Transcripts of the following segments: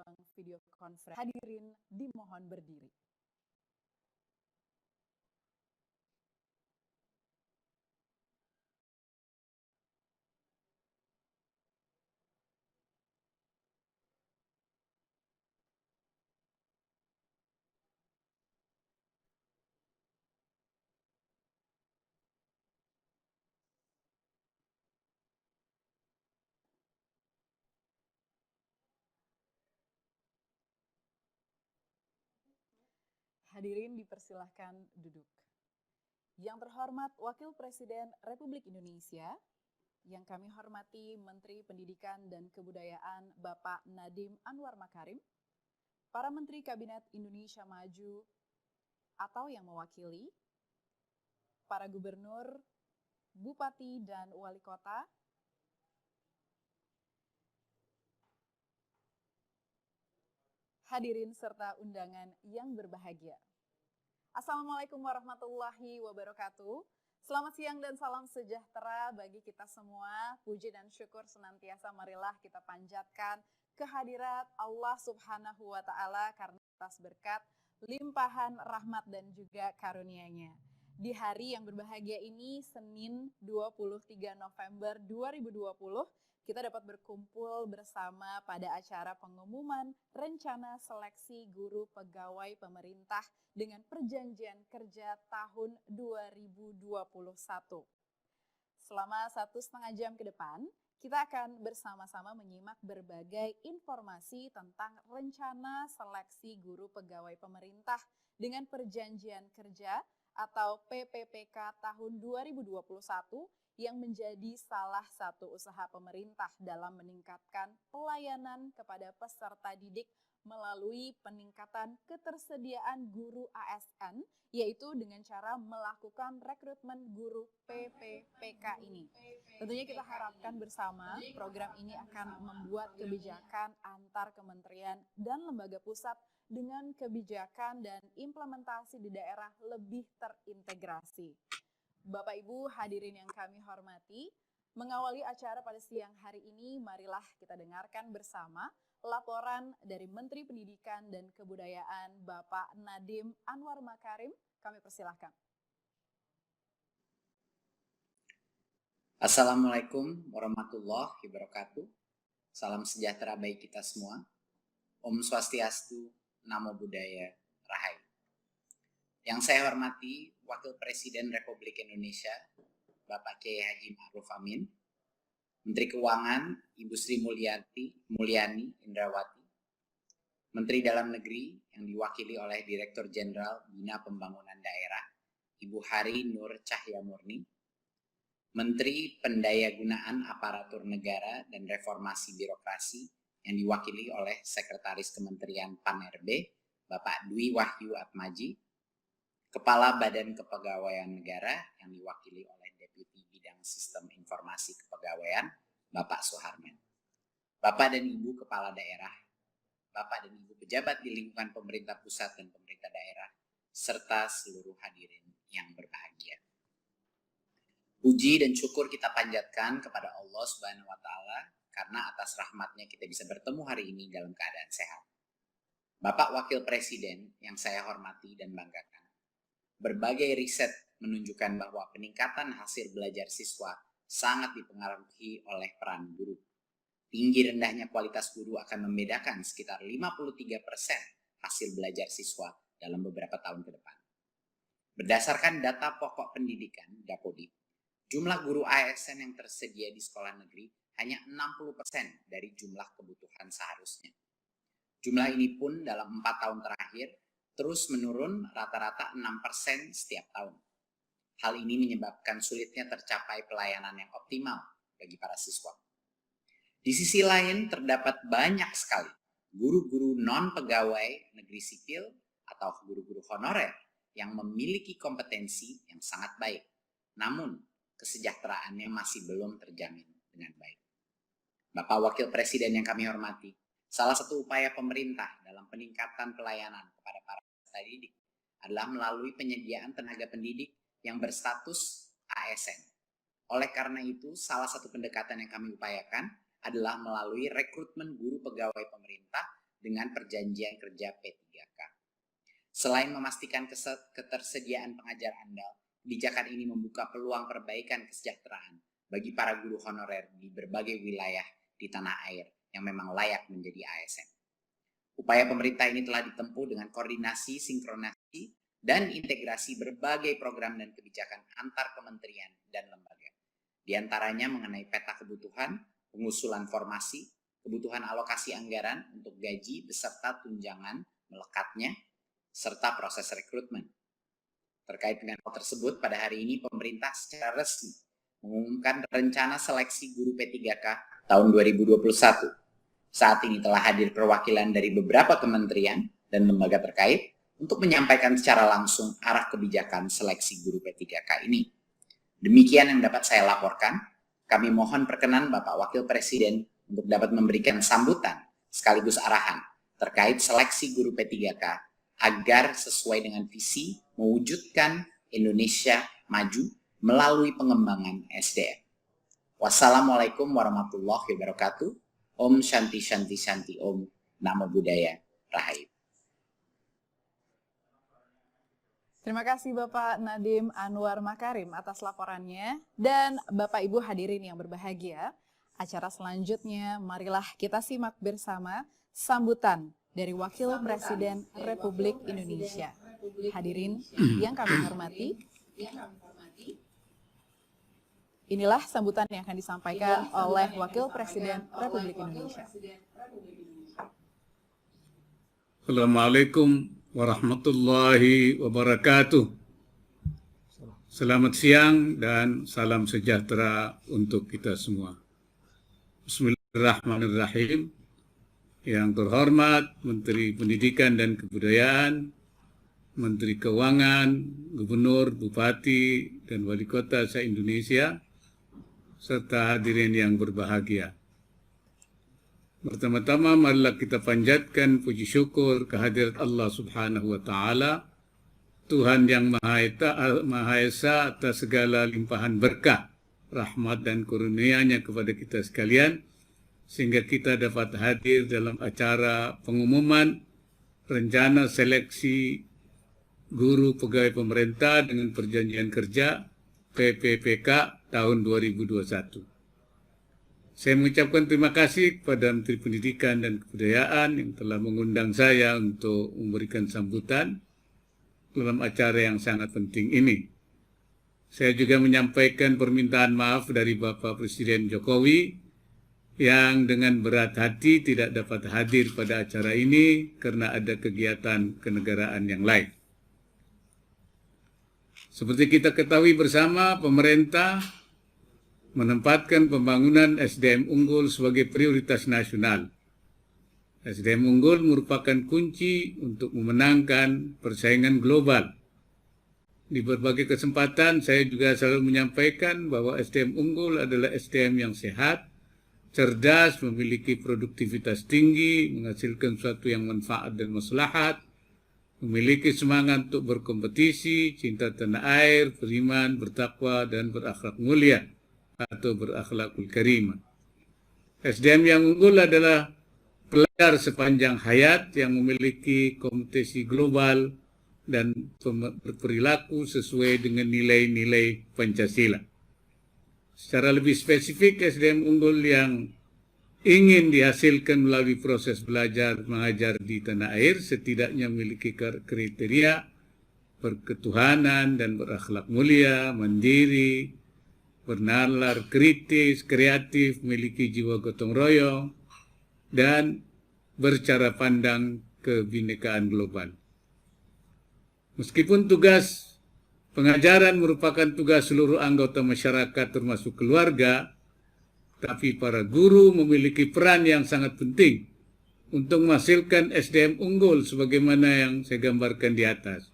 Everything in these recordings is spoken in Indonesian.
ruang video conference. Hadirin dimohon berdiri. Hadirin dipersilahkan duduk. Yang terhormat Wakil Presiden Republik Indonesia, yang kami hormati Menteri Pendidikan dan Kebudayaan Bapak Nadiem Anwar Makarim, para Menteri Kabinet Indonesia Maju atau yang mewakili, para Gubernur, Bupati dan Wali Kota, hadirin serta undangan yang berbahagia. Assalamualaikum warahmatullahi wabarakatuh. Selamat siang dan salam sejahtera bagi kita semua. Puji dan syukur senantiasa marilah kita panjatkan kehadirat Allah Subhanahu wa Ta'ala karena atas berkat, limpahan rahmat dan juga karunia-Nya. Di hari yang berbahagia ini, Senin 23 November 2020, kita dapat berkumpul bersama pada acara pengumuman rencana seleksi guru pegawai pemerintah dengan perjanjian kerja tahun 2021. Selama 1,5 jam ke depan, kita akan bersama-sama menyimak berbagai informasi tentang rencana seleksi guru pegawai pemerintah dengan perjanjian kerja atau PPPK tahun 2021 yang menjadi salah satu usaha pemerintah dalam meningkatkan pelayanan kepada peserta didik melalui peningkatan ketersediaan guru ASN, yaitu dengan cara melakukan rekrutmen guru PPPK ini. Tentunya kita harapkan bersama program ini akan membuat kebijakan antar kementerian dan lembaga pusat dengan kebijakan dan implementasi di daerah lebih terintegrasi. Bapak Ibu hadirin yang kami hormati, mengawali acara pada siang hari ini, marilah kita dengarkan bersama laporan dari Menteri Pendidikan dan Kebudayaan Bapak Nadiem Anwar Makarim. Kami persilahkan. Assalamualaikum warahmatullahi wabarakatuh. Salam sejahtera bagi kita semua. Om Swastiastu, Namo Buddhaya, Rahayu. Yang saya hormati Wakil Presiden Republik Indonesia, Bapak Kiai Haji Ma'ruf Amin, Menteri Keuangan Ibu Sri Mulyani Indrawati, Menteri Dalam Negeri yang diwakili oleh Direktur Jenderal Bina Pembangunan Daerah, Ibu Hari Nur Cahyamurni, Menteri Pendayagunaan Aparatur Negara dan Reformasi Birokrasi yang diwakili oleh Sekretaris Kementerian Pan-RB, Bapak Dwi Wahyu Atmaji, Kepala Badan Kepegawaian Negara yang diwakili oleh Deputi Bidang Sistem Informasi Kepegawaian, Bapak Suharman. Bapak dan Ibu Kepala Daerah, Bapak dan Ibu pejabat di lingkungan pemerintah pusat dan pemerintah daerah, serta seluruh hadirin yang berbahagia. Puji dan syukur kita panjatkan kepada Allah Subhanahu wa Ta'ala karena atas rahmatnya kita bisa bertemu hari ini dalam keadaan sehat. Bapak Wakil Presiden yang saya hormati dan banggakan, berbagai riset menunjukkan bahwa peningkatan hasil belajar siswa sangat dipengaruhi oleh peran guru. Tinggi rendahnya kualitas guru akan membedakan sekitar 53% hasil belajar siswa dalam beberapa tahun ke depan. Berdasarkan data pokok pendidikan, Dapodi, jumlah guru ASN yang tersedia di sekolah negeri hanya 60% dari jumlah kebutuhan seharusnya. Jumlah ini pun dalam 4 tahun terakhir terus menurun rata-rata 6% setiap tahun. Hal ini menyebabkan sulitnya tercapai pelayanan yang optimal bagi para siswa. Di sisi lain terdapat banyak sekali guru-guru non-pegawai negeri sipil atau guru-guru honorer yang memiliki kompetensi yang sangat baik, namun kesejahteraannya masih belum terjamin dengan baik. Bapak Wakil Presiden yang kami hormati, salah satu upaya pemerintah dalam peningkatan pelayanan kepada para peserta didik adalah melalui penyediaan tenaga pendidik yang berstatus ASN. Oleh karena itu, salah satu pendekatan yang kami upayakan adalah melalui rekrutmen guru pegawai pemerintah dengan perjanjian kerja P3K. Selain memastikan ketersediaan pengajar andal, kebijakan ini membuka peluang perbaikan kesejahteraan bagi para guru honorer di berbagai wilayah di tanah air yang memang layak menjadi ASN. Upaya pemerintah ini telah ditempuh dengan koordinasi, sinkronasi, dan integrasi berbagai program dan kebijakan antar kementerian dan lembaga. Di antaranya mengenai peta kebutuhan, pengusulan formasi, kebutuhan alokasi anggaran untuk gaji beserta tunjangan melekatnya, serta proses rekrutmen. Terkait dengan hal tersebut, pada hari ini pemerintah secara resmi mengumumkan rencana seleksi guru P3K tahun 2021. Saat ini telah hadir perwakilan dari beberapa kementerian dan lembaga terkait untuk menyampaikan secara langsung arah kebijakan seleksi guru P3K ini. Demikian yang dapat saya laporkan. Kami mohon perkenan Bapak Wakil Presiden untuk dapat memberikan sambutan sekaligus arahan terkait seleksi guru P3K agar sesuai dengan visi mewujudkan Indonesia maju melalui pengembangan SDM. Wassalamualaikum warahmatullahi wabarakatuh. Om Shanti Shanti Shanti Om. Namo Buddhaya. Rahayu. Terima kasih Bapak Nadiem Anwar Makarim atas laporannya, dan Bapak Ibu hadirin yang berbahagia. Acara selanjutnya marilah kita simak bersama sambutan dari Wakil Presiden Republik Indonesia. Hadirin yang kami hormati, inilah sambutan yang akan disampaikan oleh Wakil Presiden Republik Indonesia. Assalamualaikum warahmatullahi wabarakatuh. Selamat siang dan salam sejahtera untuk kita semua. Bismillahirrahmanirrahim. Yang terhormat Menteri Pendidikan dan Kebudayaan, Menteri Keuangan, Gubernur, Bupati, dan Wali Kota se-Indonesia, serta hadirin yang berbahagia. Pertama-tama marilah kita panjatkan puji syukur kehadirat Allah Subhanahu wa Ta'ala, Tuhan yang Maha Esa atas segala limpahan berkah, rahmat dan kurnia-Nya kepada kita sekalian, sehingga kita dapat hadir dalam acara pengumuman rencana seleksi guru pegawai pemerintah dengan perjanjian kerja PPPK tahun 2021. Saya mengucapkan terima kasih kepada Menteri Pendidikan dan Kebudayaan yang telah mengundang saya untuk memberikan sambutan dalam acara yang sangat penting ini. Saya juga menyampaikan permintaan maaf dari Bapak Presiden Jokowi yang dengan berat hati tidak dapat hadir pada acara ini karena ada kegiatan kenegaraan yang lain. Seperti kita ketahui bersama, pemerintah menempatkan pembangunan SDM unggul sebagai prioritas nasional. SDM unggul merupakan kunci untuk memenangkan persaingan global. Di berbagai kesempatan saya juga selalu menyampaikan bahwa SDM unggul adalah SDM yang sehat, cerdas, memiliki produktivitas tinggi, menghasilkan sesuatu yang manfaat dan maslahat, memiliki semangat untuk berkompetisi, cinta tanah air, beriman, bertakwa, dan berakhlak mulia atau berakhlakul karimah. SDM yang unggul adalah pelajar sepanjang hayat yang memiliki kompetisi global dan berperilaku sesuai dengan nilai-nilai Pancasila. Secara lebih spesifik, SDM unggul yang ingin dihasilkan melalui proses belajar mengajar di tanah air setidaknya memiliki kriteria berketuhanan dan berakhlak mulia, mandiri, bernalar kritis, kreatif, memiliki jiwa gotong royong, dan bercara pandang kebinekaan global. Meskipun tugas pengajaran merupakan tugas seluruh anggota masyarakat termasuk keluarga, tapi para guru memiliki peran yang sangat penting untuk menghasilkan SDM unggul sebagaimana yang saya gambarkan di atas.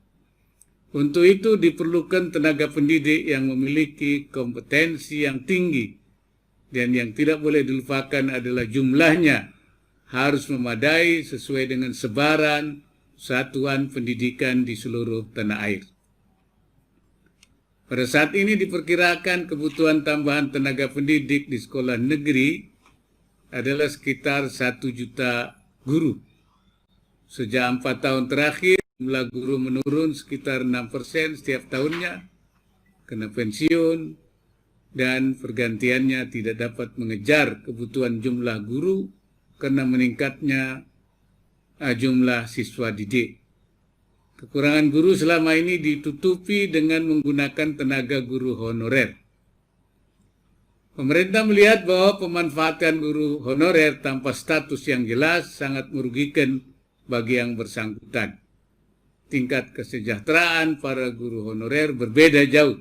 Untuk itu diperlukan tenaga pendidik yang memiliki kompetensi yang tinggi, dan yang tidak boleh dilupakan adalah jumlahnya harus memadai sesuai dengan sebaran satuan pendidikan di seluruh tanah air. Pada saat ini diperkirakan kebutuhan tambahan tenaga pendidik di sekolah negeri adalah sekitar 1 juta guru Sejak 4 tahun terakhir, jumlah guru menurun sekitar 6% setiap tahunnya, kena pensiun, dan pergantiannya tidak dapat mengejar kebutuhan jumlah guru karena meningkatnya jumlah siswa didik. Kekurangan guru selama ini ditutupi dengan menggunakan tenaga guru honorer. Pemerintah melihat bahwa pemanfaatan guru honorer tanpa status yang jelas sangat merugikan bagi yang bersangkutan. Tingkat kesejahteraan para guru honorer berbeda jauh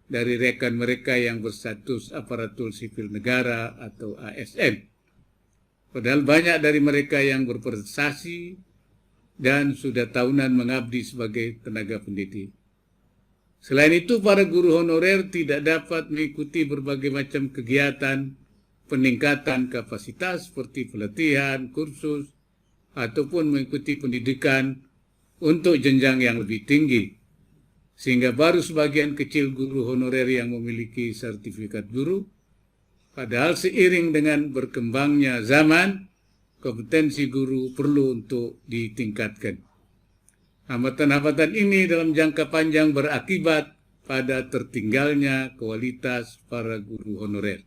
dari rekan mereka yang berstatus aparatur sipil negara atau ASN. Padahal banyak dari mereka yang berprestasi dan sudah tahunan mengabdi sebagai tenaga pendidik. Selain itu, para guru honorer tidak dapat mengikuti berbagai macam kegiatan peningkatan kapasitas seperti pelatihan, kursus, ataupun mengikuti pendidikan untuk jenjang yang lebih tinggi. Sehingga baru sebagian kecil guru honorer yang memiliki sertifikat guru. Padahal seiring dengan berkembangnya zaman, kompetensi guru perlu untuk ditingkatkan. Hambatan-hambatan ini dalam jangka panjang berakibat pada tertinggalnya kualitas para guru honorer.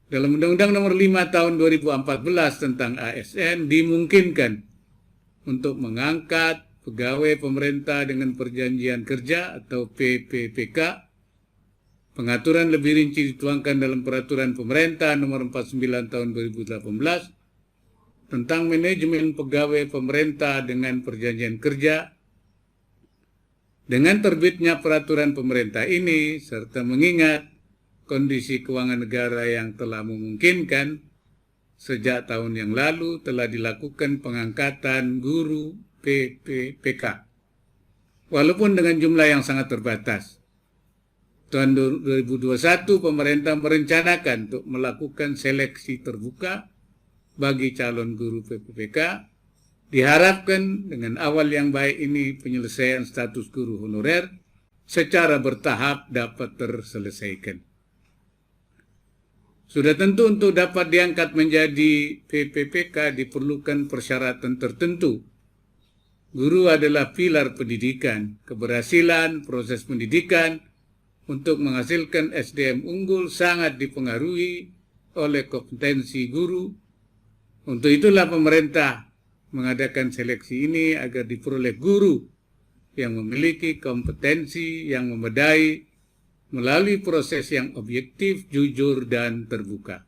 Dalam Undang-Undang Nomor 5 Tahun 2014 tentang ASN dimungkinkan untuk mengangkat pegawai pemerintah dengan perjanjian kerja atau PPPK. Pengaturan lebih rinci dituangkan dalam Peraturan Pemerintah Nomor 49 Tahun 2018 tentang manajemen pegawai pemerintah dengan perjanjian kerja. Dengan terbitnya peraturan pemerintah ini, serta mengingat kondisi keuangan negara yang telah memungkinkan, sejak tahun yang lalu telah dilakukan pengangkatan guru PPPK. Walaupun dengan jumlah yang sangat terbatas. Tahun 2021 pemerintah merencanakan untuk melakukan seleksi terbuka bagi calon guru PPPK. Diharapkan dengan awal yang baik ini penyelesaian status guru honorer secara bertahap dapat terselesaikan. Sudah tentu untuk dapat diangkat menjadi PPPK diperlukan persyaratan tertentu. Guru adalah pilar pendidikan. Keberhasilan proses pendidikan untuk menghasilkan SDM unggul sangat dipengaruhi oleh kompetensi guru. Untuk itulah pemerintah mengadakan seleksi ini agar diperoleh guru yang memiliki kompetensi yang memadai melalui proses yang objektif, jujur, dan terbuka.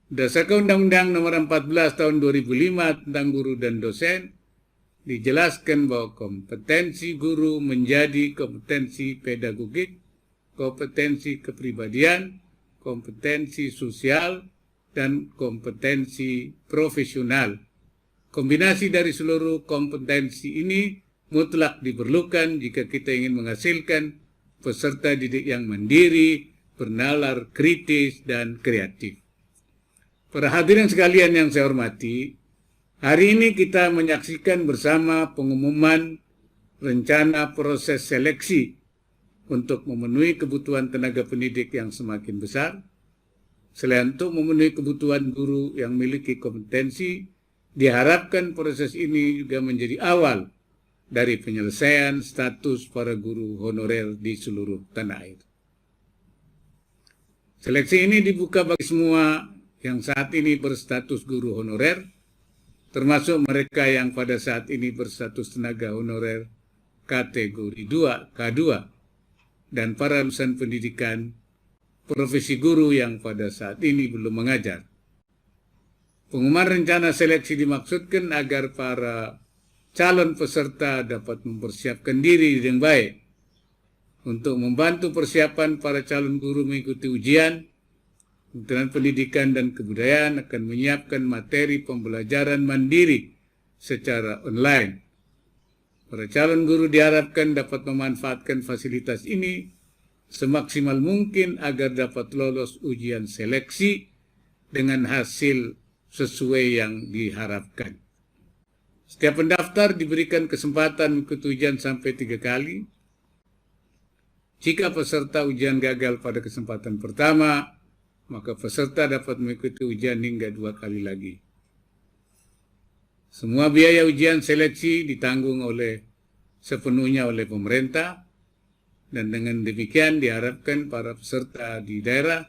Berdasarkan Undang-Undang Nomor 14 Tahun 2005 tentang guru dan dosen, dijelaskan bahwa kompetensi guru menjadi kompetensi pedagogik, kompetensi kepribadian, kompetensi sosial, dan kompetensi profesional. Kombinasi dari seluruh kompetensi ini mutlak diperlukan jika kita ingin menghasilkan peserta didik yang mandiri, bernalar, kritis, dan kreatif. Para hadirin sekalian yang saya hormati, hari ini kita menyaksikan bersama pengumuman rencana proses seleksi untuk memenuhi kebutuhan tenaga pendidik yang semakin besar. Selain untuk memenuhi kebutuhan guru yang memiliki kompetensi, diharapkan proses ini juga menjadi awal dari penyelesaian status para guru honorer di seluruh tanah air. Seleksi ini dibuka bagi semua yang saat ini berstatus guru honorer, termasuk mereka yang pada saat ini berstatus tenaga honorer kategori 2, K2, dan para lulusan pendidikan profesi guru yang pada saat ini belum mengajar. Pengumuman rencana seleksi dimaksudkan agar para calon peserta dapat mempersiapkan diri dengan baik untuk membantu persiapan para calon guru mengikuti ujian. Kementerian Pendidikan dan Kebudayaan akan menyiapkan materi pembelajaran mandiri secara online. Para calon guru diharapkan dapat memanfaatkan fasilitas ini semaksimal mungkin agar dapat lolos ujian seleksi dengan hasil sesuai yang diharapkan. Setiap pendaftar diberikan kesempatan mengikuti ujian sampai 3 kali. Jika peserta ujian gagal pada kesempatan pertama, maka peserta dapat mengikuti ujian hingga 2 kali lagi. Semua biaya ujian seleksi ditanggung sepenuhnya oleh pemerintah, dan dengan demikian diharapkan para peserta di daerah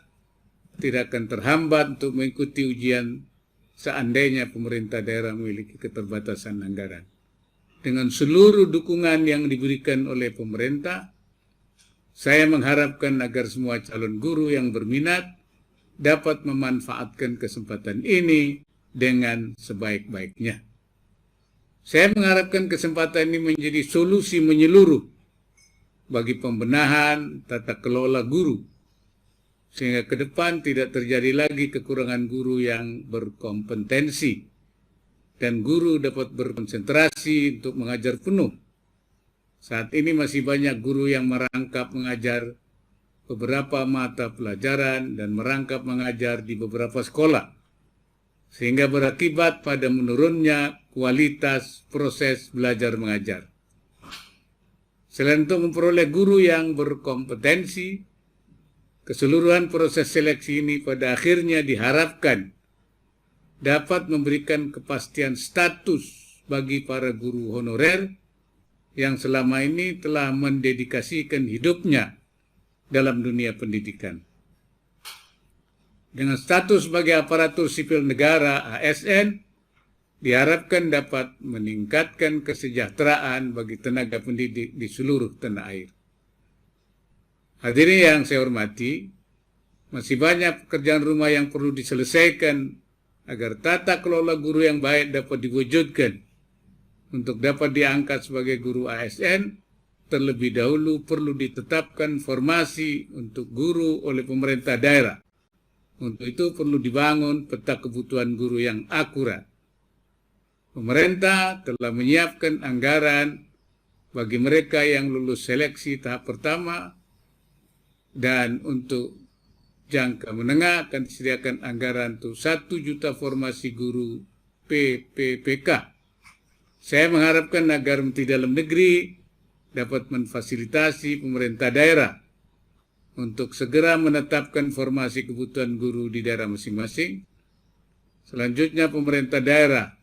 tidak akan terhambat untuk mengikuti ujian seandainya pemerintah daerah memiliki keterbatasan anggaran. Dengan seluruh dukungan yang diberikan oleh pemerintah, saya mengharapkan agar semua calon guru yang berminat dapat memanfaatkan kesempatan ini dengan sebaik-baiknya. Saya mengharapkan kesempatan ini menjadi solusi menyeluruh bagi pembenahan tata kelola guru, sehingga ke depan tidak terjadi lagi kekurangan guru yang berkompetensi, dan guru dapat berkonsentrasi untuk mengajar penuh. Saat ini masih banyak guru yang merangkap mengajar beberapa mata pelajaran dan merangkap mengajar di beberapa sekolah, sehingga berakibat pada menurunnya kualitas proses belajar mengajar. Selain untuk memperoleh guru yang berkompetensi, keseluruhan proses seleksi ini pada akhirnya diharapkan dapat memberikan kepastian status bagi para guru honorer yang selama ini telah mendedikasikan hidupnya dalam dunia pendidikan. Dengan status sebagai aparatur sipil negara ASN, diharapkan dapat meningkatkan kesejahteraan bagi tenaga pendidik di seluruh tanah air. Hadirin yang saya hormati, masih banyak pekerjaan rumah yang perlu diselesaikan agar tata kelola guru yang baik dapat diwujudkan. Untuk dapat diangkat sebagai guru ASN, terlebih dahulu perlu ditetapkan formasi untuk guru oleh pemerintah daerah. Untuk itu perlu dibangun peta kebutuhan guru yang akurat. Pemerintah telah menyiapkan anggaran bagi mereka yang lulus seleksi tahap pertama, dan untuk jangka menengah akan disediakan anggaran untuk 1 juta formasi guru PPPK. Saya mengharapkan agar Menteri Dalam Negeri dapat memfasilitasi pemerintah daerah untuk segera menetapkan formasi kebutuhan guru di daerah masing-masing. Selanjutnya pemerintah daerah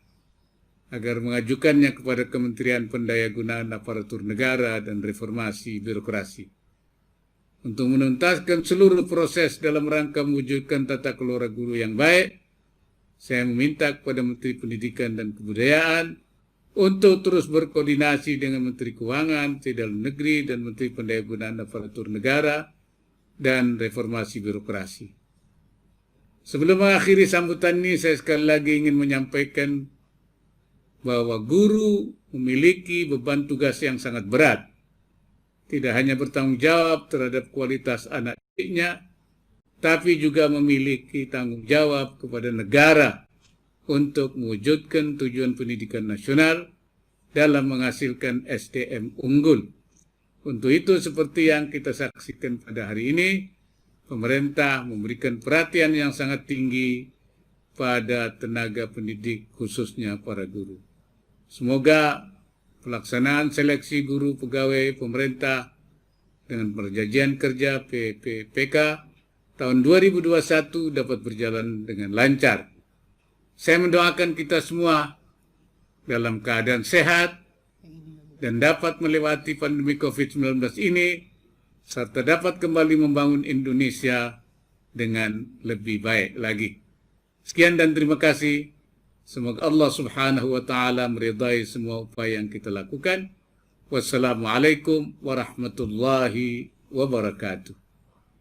agar mengajukannya kepada Kementerian Pendayagunaan Aparatur Negara dan Reformasi Birokrasi. Untuk menuntaskan seluruh proses dalam rangka mewujudkan tata kelola guru yang baik, saya meminta kepada Menteri Pendidikan dan Kebudayaan untuk terus berkoordinasi dengan Menteri Keuangan, Menteri Dalam Negeri, dan Menteri Pendayagunaan Aparatur Negara dan Reformasi Birokrasi. Sebelum mengakhiri sambutan ini, saya sekali lagi ingin menyampaikan bahwa guru memiliki beban tugas yang sangat berat. Tidak hanya bertanggung jawab terhadap kualitas anak didiknya, tapi juga memiliki tanggung jawab kepada negara untuk mewujudkan tujuan pendidikan nasional dalam menghasilkan SDM unggul. Untuk itu, seperti yang kita saksikan pada hari ini, pemerintah memberikan perhatian yang sangat tinggi pada tenaga pendidik, khususnya para guru. Semoga pelaksanaan seleksi guru pegawai pemerintah dengan perjanjian kerja PPPK tahun 2021 dapat berjalan dengan lancar. Saya mendoakan kita semua dalam keadaan sehat dan dapat melewati pandemi COVID-19 ini, serta dapat kembali membangun Indonesia dengan lebih baik lagi. Sekian dan terima kasih. Semoga Allah Subhanahu wa Ta'ala meridai semua upaya yang kita lakukan. Wassalamualaikum warahmatullahi wabarakatuh.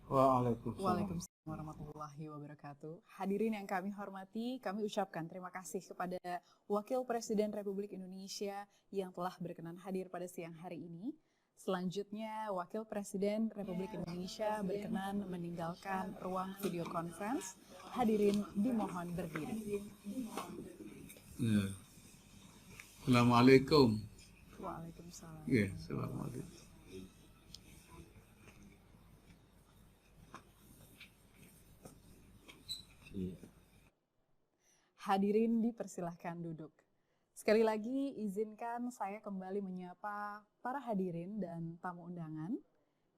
Waalaikumsalam warahmatullahi wabarakatuh. Hadirin yang kami hormati, kami ucapkan terima kasih kepada Wakil Presiden Republik Indonesia yang telah berkenan hadir pada siang hari ini. Selanjutnya, Wakil Presiden Republik Indonesia berkenan meninggalkan ruang video conference. Hadirin dimohon berdiri. Ya. Assalamualaikum. Waalaikumsalam. Ya, assalamualaikum. Hadirin dipersilahkan duduk. Sekali lagi izinkan saya kembali menyapa para hadirin dan tamu undangan.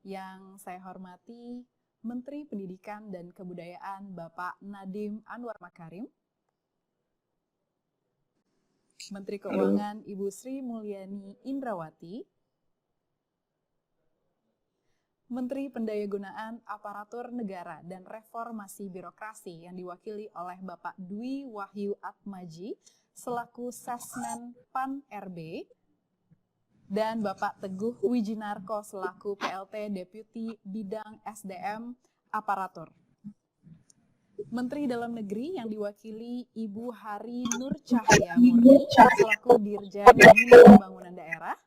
Yang saya hormati Menteri Pendidikan dan Kebudayaan Bapak Nadiem Anwar Makarim. Menteri Keuangan Ibu Sri Mulyani Indrawati, Menteri Pendayagunaan Aparatur Negara dan Reformasi Birokrasi yang diwakili oleh Bapak Dwi Wahyu Atmaji selaku Sesmen PAN RB, dan Bapak Teguh Wijinarko selaku PLT Deputi Bidang SDM Aparatur. Menteri Dalam Negeri yang diwakili Ibu Hari Nur Cahaya Murni selaku Dirjen Bina Pembangunan Daerah.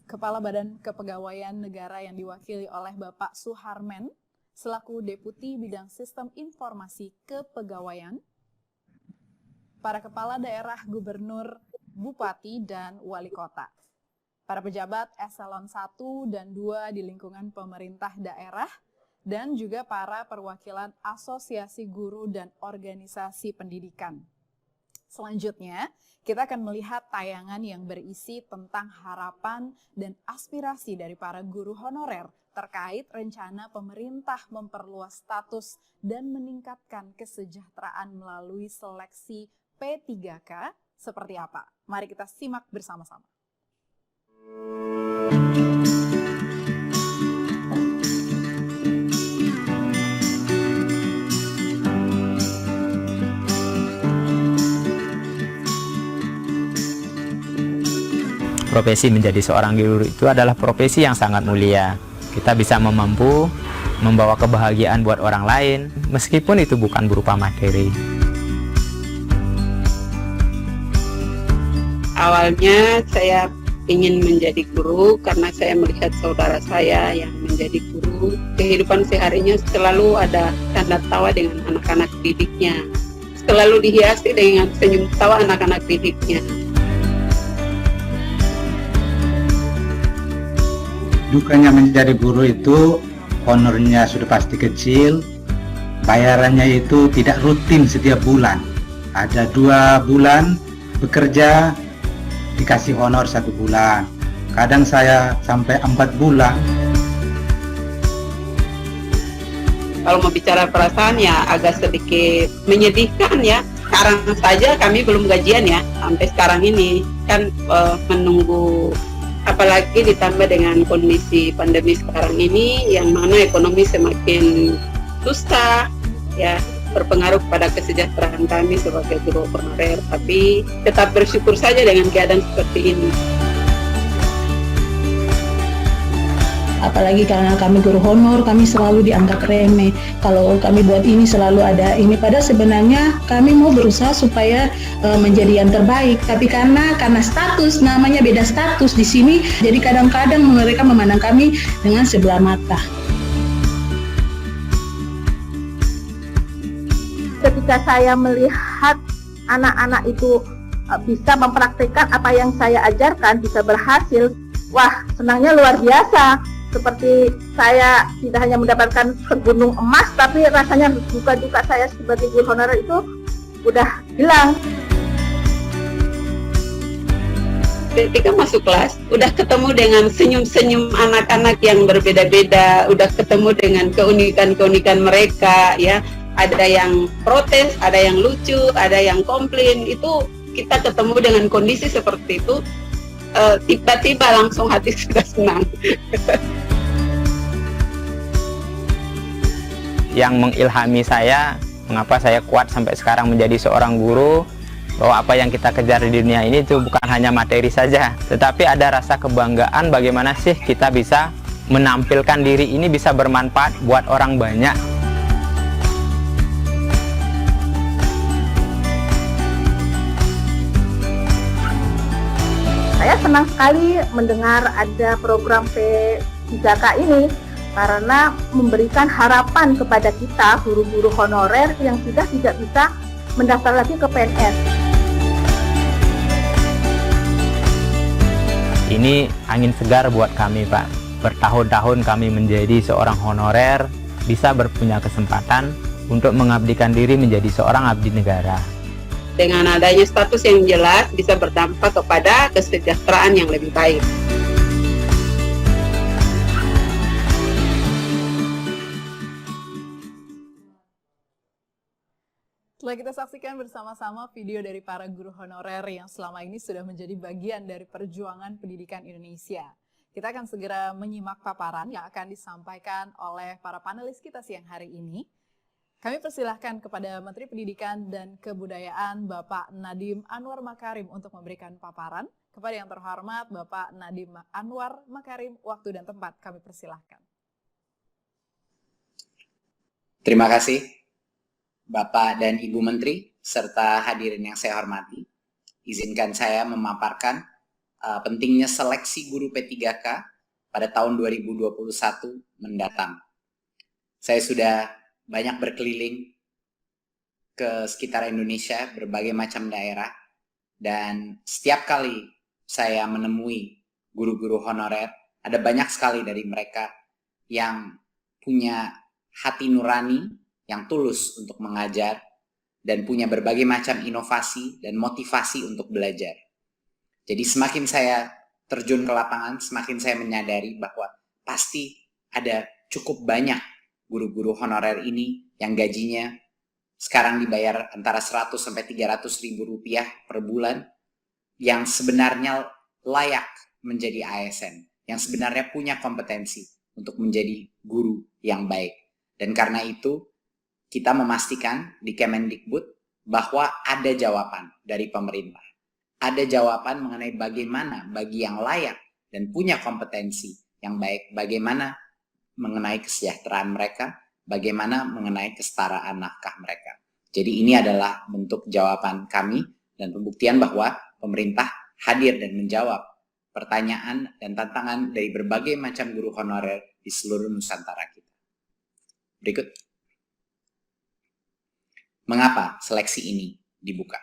Kepala Badan Kepegawaian Negara yang diwakili oleh Bapak Suharmen selaku Deputi Bidang Sistem Informasi Kepegawaian. Para Kepala Daerah, Gubernur, Bupati, dan Wali Kota. Para pejabat eselon 1 dan 2 di lingkungan pemerintah daerah, dan juga para perwakilan asosiasi guru dan organisasi pendidikan. Selanjutnya, kita akan melihat tayangan yang berisi tentang harapan dan aspirasi dari para guru honorer terkait rencana pemerintah memperluas status dan meningkatkan kesejahteraan melalui seleksi P3K seperti apa. Mari kita simak bersama-sama. Profesi menjadi seorang guru itu adalah profesi yang sangat mulia. Kita bisa memampu membawa kebahagiaan buat orang lain, meskipun itu bukan berupa materi. Awalnya saya ingin menjadi guru karena saya melihat saudara saya yang menjadi guru. Kehidupan seharinya selalu ada tanda tawa dengan anak-anak didiknya. Selalu dihiasi dengan senyum tawa anak-anak didiknya. Dukanya menjadi guru itu honornya sudah pasti kecil, bayarannya itu tidak rutin setiap bulan. Ada 2 bulan bekerja dikasih honor 1 bulan, kadang saya sampai 4 bulan. Kalau mau bicara perasaan ya agak sedikit menyedihkan ya. Sekarang saja kami belum gajian ya, sampai sekarang ini kan menunggu. Apalagi ditambah dengan kondisi pandemi sekarang ini yang mana ekonomi semakin susah ya, berpengaruh pada kesejahteraan kami sebagai guru honorer, tapi tetap bersyukur saja dengan keadaan seperti ini. Apalagi karena kami guru honor, kami selalu dianggap remeh. Kalau kami buat ini selalu ada ini. Padahal sebenarnya kami mau berusaha supaya menjadi yang terbaik. Tapi karena status, namanya beda status di sini, jadi kadang-kadang mereka memandang kami dengan sebelah mata. Ketika saya melihat anak-anak itu bisa mempraktikkan apa yang saya ajarkan, bisa berhasil, wah senangnya luar biasa. Seperti saya tidak hanya mendapatkan segunung emas, tapi rasanya duka-duka saya sebagai guru honorer itu udah hilang. Ketika masuk kelas, udah ketemu dengan senyum-senyum anak-anak yang berbeda-beda, udah ketemu dengan keunikan-keunikan mereka, ya. Ada yang protes, ada yang lucu, ada yang komplain. Itu kita ketemu dengan kondisi seperti itu, tiba-tiba langsung hati sudah senang. Yang mengilhami saya, mengapa saya kuat sampai sekarang menjadi seorang guru, bahwa apa yang kita kejar di dunia ini itu bukan hanya materi saja, tetapi ada rasa kebanggaan bagaimana sih kita bisa menampilkan diri ini bisa bermanfaat buat orang banyak. Saya senang sekali mendengar ada program P3K ini karena memberikan harapan kepada kita guru-guru honorer yang sudah tidak bisa mendaftar lagi ke PNS. Ini angin segar buat kami, Pak. Bertahun-tahun kami menjadi seorang honorer, bisa berpunya kesempatan untuk mengabdikan diri menjadi seorang abdi negara. Dengan adanya status yang jelas bisa berdampak kepada kesejahteraan yang lebih baik. Setelah kita saksikan bersama-sama video dari para guru honorer yang selama ini sudah menjadi bagian dari perjuangan pendidikan Indonesia, kita akan segera menyimak paparan yang akan disampaikan oleh para panelis kita siang hari ini. Kami persilahkan kepada Menteri Pendidikan dan Kebudayaan Bapak Nadiem Anwar Makarim untuk memberikan paparan. Kepada yang terhormat Bapak Nadiem Anwar Makarim, waktu dan tempat kami persilahkan. Terima kasih Bapak dan Ibu Menteri, serta hadirin yang saya hormati. Izinkan saya memaparkan pentingnya seleksi guru P3K pada tahun 2021 mendatang. Saya sudah banyak berkeliling ke sekitar Indonesia, berbagai macam daerah, dan setiap kali saya menemui guru-guru honorer, ada banyak sekali dari mereka yang punya hati nurani, yang tulus untuk mengajar, dan punya berbagai macam inovasi dan motivasi untuk belajar. Jadi semakin saya terjun ke lapangan, semakin saya menyadari bahwa pasti ada cukup banyak guru-guru honorer ini yang gajinya sekarang dibayar antara 100 sampai 300 ribu rupiah per bulan, yang sebenarnya layak menjadi ASN, yang sebenarnya punya kompetensi untuk menjadi guru yang baik. Dan karena itu, kita memastikan di Kemendikbud bahwa ada jawaban dari pemerintah. Ada jawaban mengenai bagaimana bagi yang layak dan punya kompetensi yang baik, bagaimana mengenai kesejahteraan mereka, bagaimana mengenai kesetaraan nafkah mereka. Jadi ini adalah bentuk jawaban kami dan pembuktian bahwa pemerintah hadir dan menjawab pertanyaan dan tantangan dari berbagai macam guru honorer di seluruh Nusantara kita. Berikut. Mengapa seleksi ini dibuka?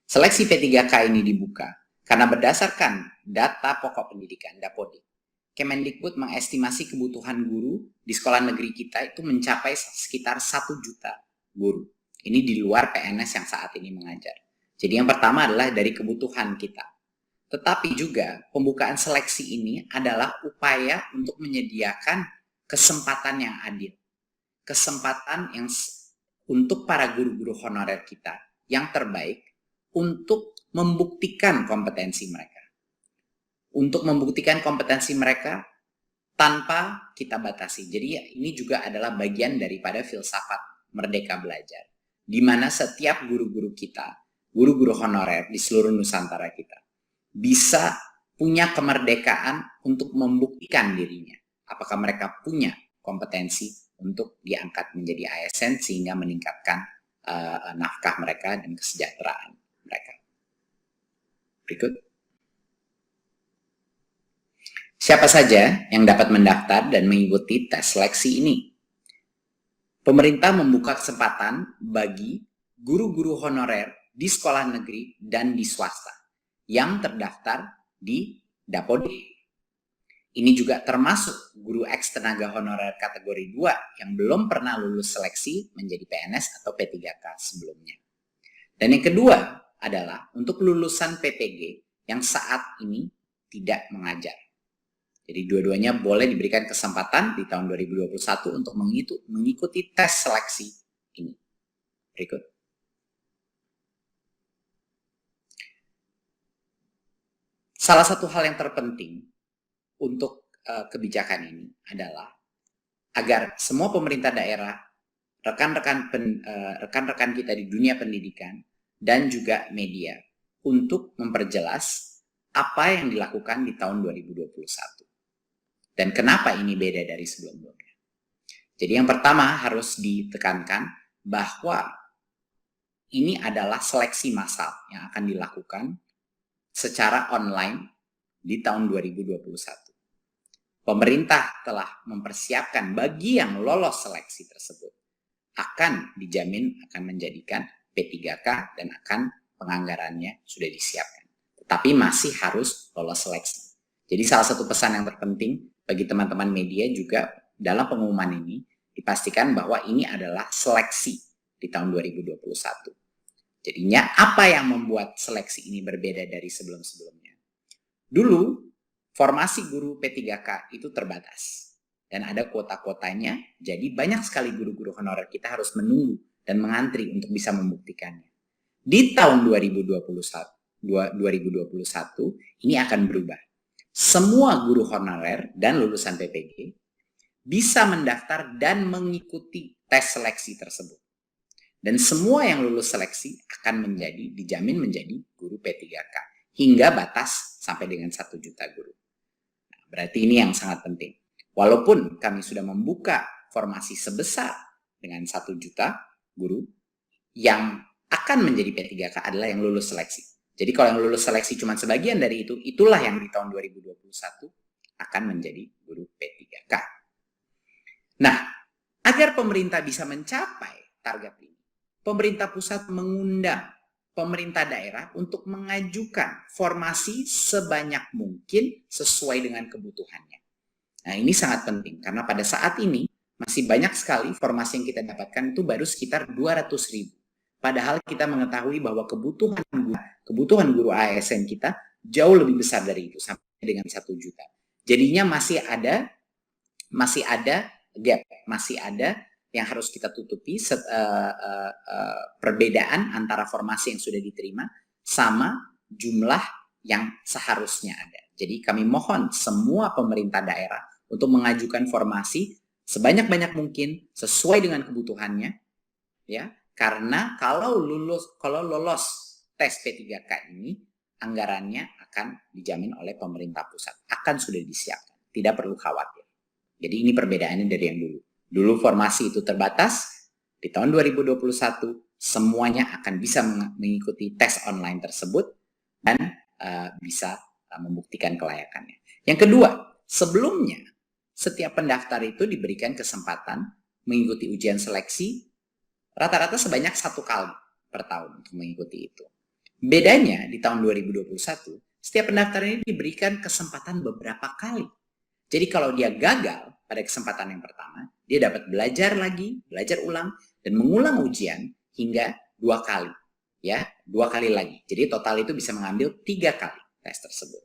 Seleksi P3K ini dibuka karena berdasarkan data pokok pendidikan, Dapodik, Kemendikbud mengestimasi kebutuhan guru di sekolah negeri kita itu mencapai sekitar 1 juta guru. Ini di luar PNS yang saat ini mengajar. Jadi yang pertama adalah dari kebutuhan kita. Tetapi juga pembukaan seleksi ini adalah upaya untuk menyediakan kesempatan yang adil. Kesempatan yang untuk para guru-guru honorer kita yang terbaik untuk membuktikan kompetensi mereka. Untuk membuktikan kompetensi mereka tanpa kita batasi. Jadi ya, ini juga adalah bagian daripada filsafat Merdeka Belajar, di mana setiap guru-guru kita, guru-guru honorer di seluruh Nusantara kita, bisa punya kemerdekaan untuk membuktikan dirinya. Apakah mereka punya kompetensi untuk diangkat menjadi ASN sehingga meningkatkan nafkah mereka dan kesejahteraan mereka. Berikut. Siapa saja yang dapat mendaftar dan mengikuti tes seleksi ini? Pemerintah membuka kesempatan bagi guru-guru honorer di sekolah negeri dan di swasta yang terdaftar di Dapodik. Ini juga termasuk guru eks tenaga honorer kategori 2 yang belum pernah lulus seleksi menjadi PNS atau P3K sebelumnya. Dan yang kedua adalah untuk lulusan PPG yang saat ini tidak mengajar. Jadi dua-duanya boleh diberikan kesempatan di tahun 2021 untuk mengikuti tes seleksi ini. Berikut. Salah satu hal yang terpenting untuk kebijakan ini adalah agar semua pemerintah daerah, rekan-rekan kita di dunia pendidikan, dan juga media untuk memperjelas apa yang dilakukan di tahun 2021. Dan kenapa ini beda dari sebelumnya. Jadi yang pertama harus ditekankan bahwa ini adalah seleksi massal yang akan dilakukan secara online di tahun 2021. Pemerintah telah mempersiapkan bagi yang lolos seleksi tersebut akan dijamin akan menjadikan P3K dan akan penganggarannya sudah disiapkan. Tetapi masih harus lolos seleksi. Jadi salah satu pesan yang terpenting bagi teman-teman media juga dalam pengumuman ini dipastikan bahwa ini adalah seleksi di tahun 2021. Jadinya apa yang membuat seleksi ini berbeda dari sebelum-sebelumnya? Dulu formasi guru P3K itu terbatas dan ada kuota-kuotanya, jadi banyak sekali guru-guru honorer kita harus menunggu dan mengantri untuk bisa membuktikannya. Di tahun 2021 ini akan berubah. Semua guru honorer dan lulusan PPG bisa mendaftar dan mengikuti tes seleksi tersebut. Dan semua yang lulus seleksi akan dijamin menjadi guru P3K hingga batas sampai dengan 1 juta guru. Nah, berarti ini yang sangat penting. Walaupun kami sudah membuka formasi sebesar dengan 1 juta guru, yang akan menjadi P3K adalah yang lulus seleksi. Jadi kalau yang lulus seleksi cuma sebagian dari itu, itulah yang di tahun 2021 akan menjadi guru P3K. Nah, agar pemerintah bisa mencapai target ini, pemerintah pusat mengundang pemerintah daerah untuk mengajukan formasi sebanyak mungkin sesuai dengan kebutuhannya. Nah, ini sangat penting karena pada saat ini masih banyak sekali formasi yang kita dapatkan itu baru sekitar 200.000. Padahal kita mengetahui bahwa kebutuhan guru ASN kita jauh lebih besar dari itu, sampai dengan 1 juta. Jadinya masih ada gap, masih ada yang harus kita tutupi, perbedaan antara formasi yang sudah diterima sama jumlah yang seharusnya ada. Jadi kami mohon semua pemerintah daerah untuk mengajukan formasi sebanyak-banyak mungkin sesuai dengan kebutuhannya, ya. Karena kalau lolos tes P3K ini, anggarannya akan dijamin oleh pemerintah pusat, akan sudah disiapkan, tidak perlu khawatir. Jadi ini perbedaannya dari yang dulu. Dulu formasi itu terbatas, di tahun 2021 semuanya akan bisa mengikuti tes online tersebut dan bisa membuktikan kelayakannya. Yang kedua, sebelumnya setiap pendaftar itu diberikan kesempatan mengikuti ujian seleksi rata-rata sebanyak 1 kali per tahun untuk mengikuti itu. Bedanya di tahun 2021, setiap pendaftar ini diberikan kesempatan beberapa kali. Jadi kalau dia gagal pada kesempatan yang pertama, dia dapat belajar ulang, dan mengulang ujian hingga 2 kali. Ya, 2 kali lagi. Jadi total itu bisa mengambil 3 kali tes tersebut.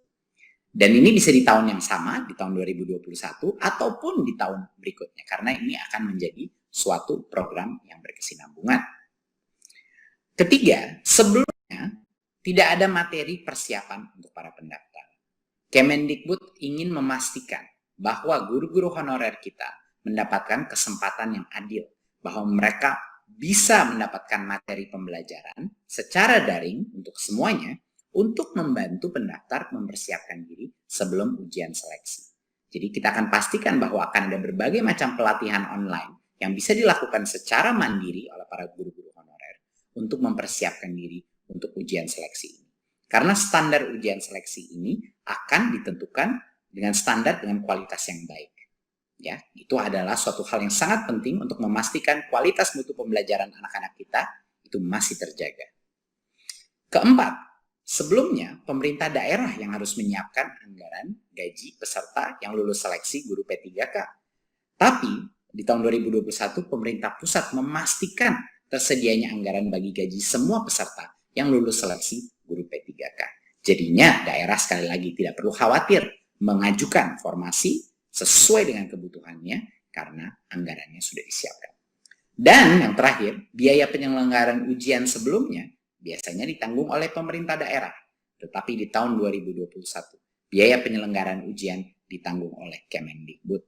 Dan ini bisa di tahun yang sama, di tahun 2021, ataupun di tahun berikutnya. Karena ini akan menjadi suatu program yang berkesinambungan. Ketiga, sebelumnya tidak ada materi persiapan untuk para pendaftar. Kemendikbud ingin memastikan bahwa guru-guru honorer kita mendapatkan kesempatan yang adil, bahwa mereka bisa mendapatkan materi pembelajaran secara daring untuk semuanya, untuk membantu pendaftar mempersiapkan diri sebelum ujian seleksi. Jadi kita akan pastikan bahwa akan ada berbagai macam pelatihan online yang bisa dilakukan secara mandiri oleh para guru-guru honorer untuk mempersiapkan diri untuk ujian seleksi ini. Karena standar ujian seleksi ini akan ditentukan dengan standar dengan kualitas yang baik. Ya, itu adalah suatu hal yang sangat penting untuk memastikan kualitas mutu pembelajaran anak-anak kita itu masih terjaga. Keempat, sebelumnya pemerintah daerah yang harus menyiapkan anggaran gaji peserta yang lulus seleksi guru P3K. Tapi di tahun 2021 pemerintah pusat memastikan tersedianya anggaran bagi gaji semua peserta yang lulus seleksi guru P3K. Jadinya daerah sekali lagi tidak perlu khawatir mengajukan formasi sesuai dengan kebutuhannya karena anggarannya sudah disiapkan. Dan yang terakhir, biaya penyelenggaraan ujian sebelumnya biasanya ditanggung oleh pemerintah daerah. Tetapi di tahun 2021, biaya penyelenggaraan ujian ditanggung oleh Kemendikbud.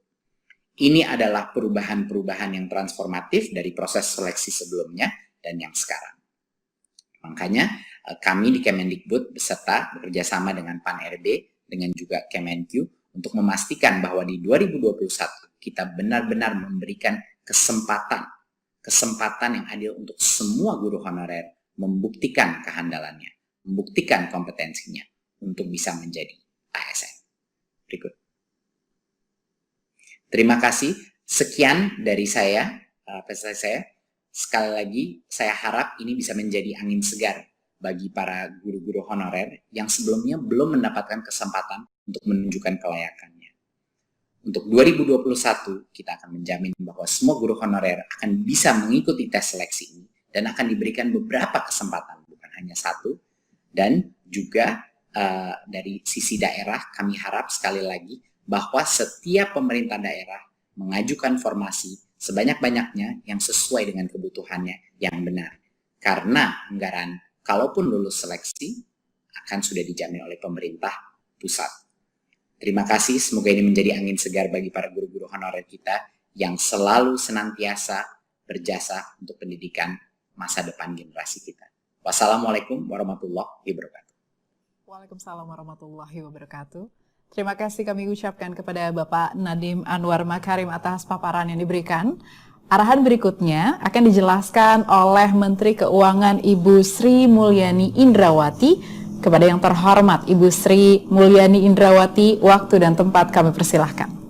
Ini adalah perubahan-perubahan yang transformatif dari proses seleksi sebelumnya dan yang sekarang. Makanya kami di Kemendikbud beserta bekerjasama dengan Pan-RB dengan juga Kemenq untuk memastikan bahwa di 2021 kita benar-benar memberikan kesempatan yang adil untuk semua guru honorer membuktikan kehandalannya, membuktikan kompetensinya untuk bisa menjadi ASN. Berikut. Terima kasih. Sekian dari saya, presentasi saya. Sekali lagi, saya harap ini bisa menjadi angin segar bagi para guru-guru honorer yang sebelumnya belum mendapatkan kesempatan untuk menunjukkan kelayakannya. Untuk 2021, kita akan menjamin bahwa semua guru honorer akan bisa mengikuti tes seleksi ini dan akan diberikan beberapa kesempatan, bukan hanya satu. Dan juga dari sisi daerah, kami harap sekali lagi bahwa setiap pemerintah daerah mengajukan formasi sebanyak-banyaknya yang sesuai dengan kebutuhannya yang benar. Karena anggaran, kalaupun lulus seleksi, akan sudah dijamin oleh pemerintah pusat. Terima kasih, semoga ini menjadi angin segar bagi para guru-guru honorer kita yang selalu senantiasa berjasa untuk pendidikan masa depan generasi kita. Wassalamualaikum warahmatullahi wabarakatuh. Waalaikumsalam warahmatullahi wabarakatuh. Terima kasih kami ucapkan kepada Bapak Nadiem Anwar Makarim atas paparan yang diberikan. Arahan berikutnya akan dijelaskan oleh Menteri Keuangan Ibu Sri Mulyani Indrawati. Kepada yang terhormat Ibu Sri Mulyani Indrawati, waktu dan tempat kami persilahkan.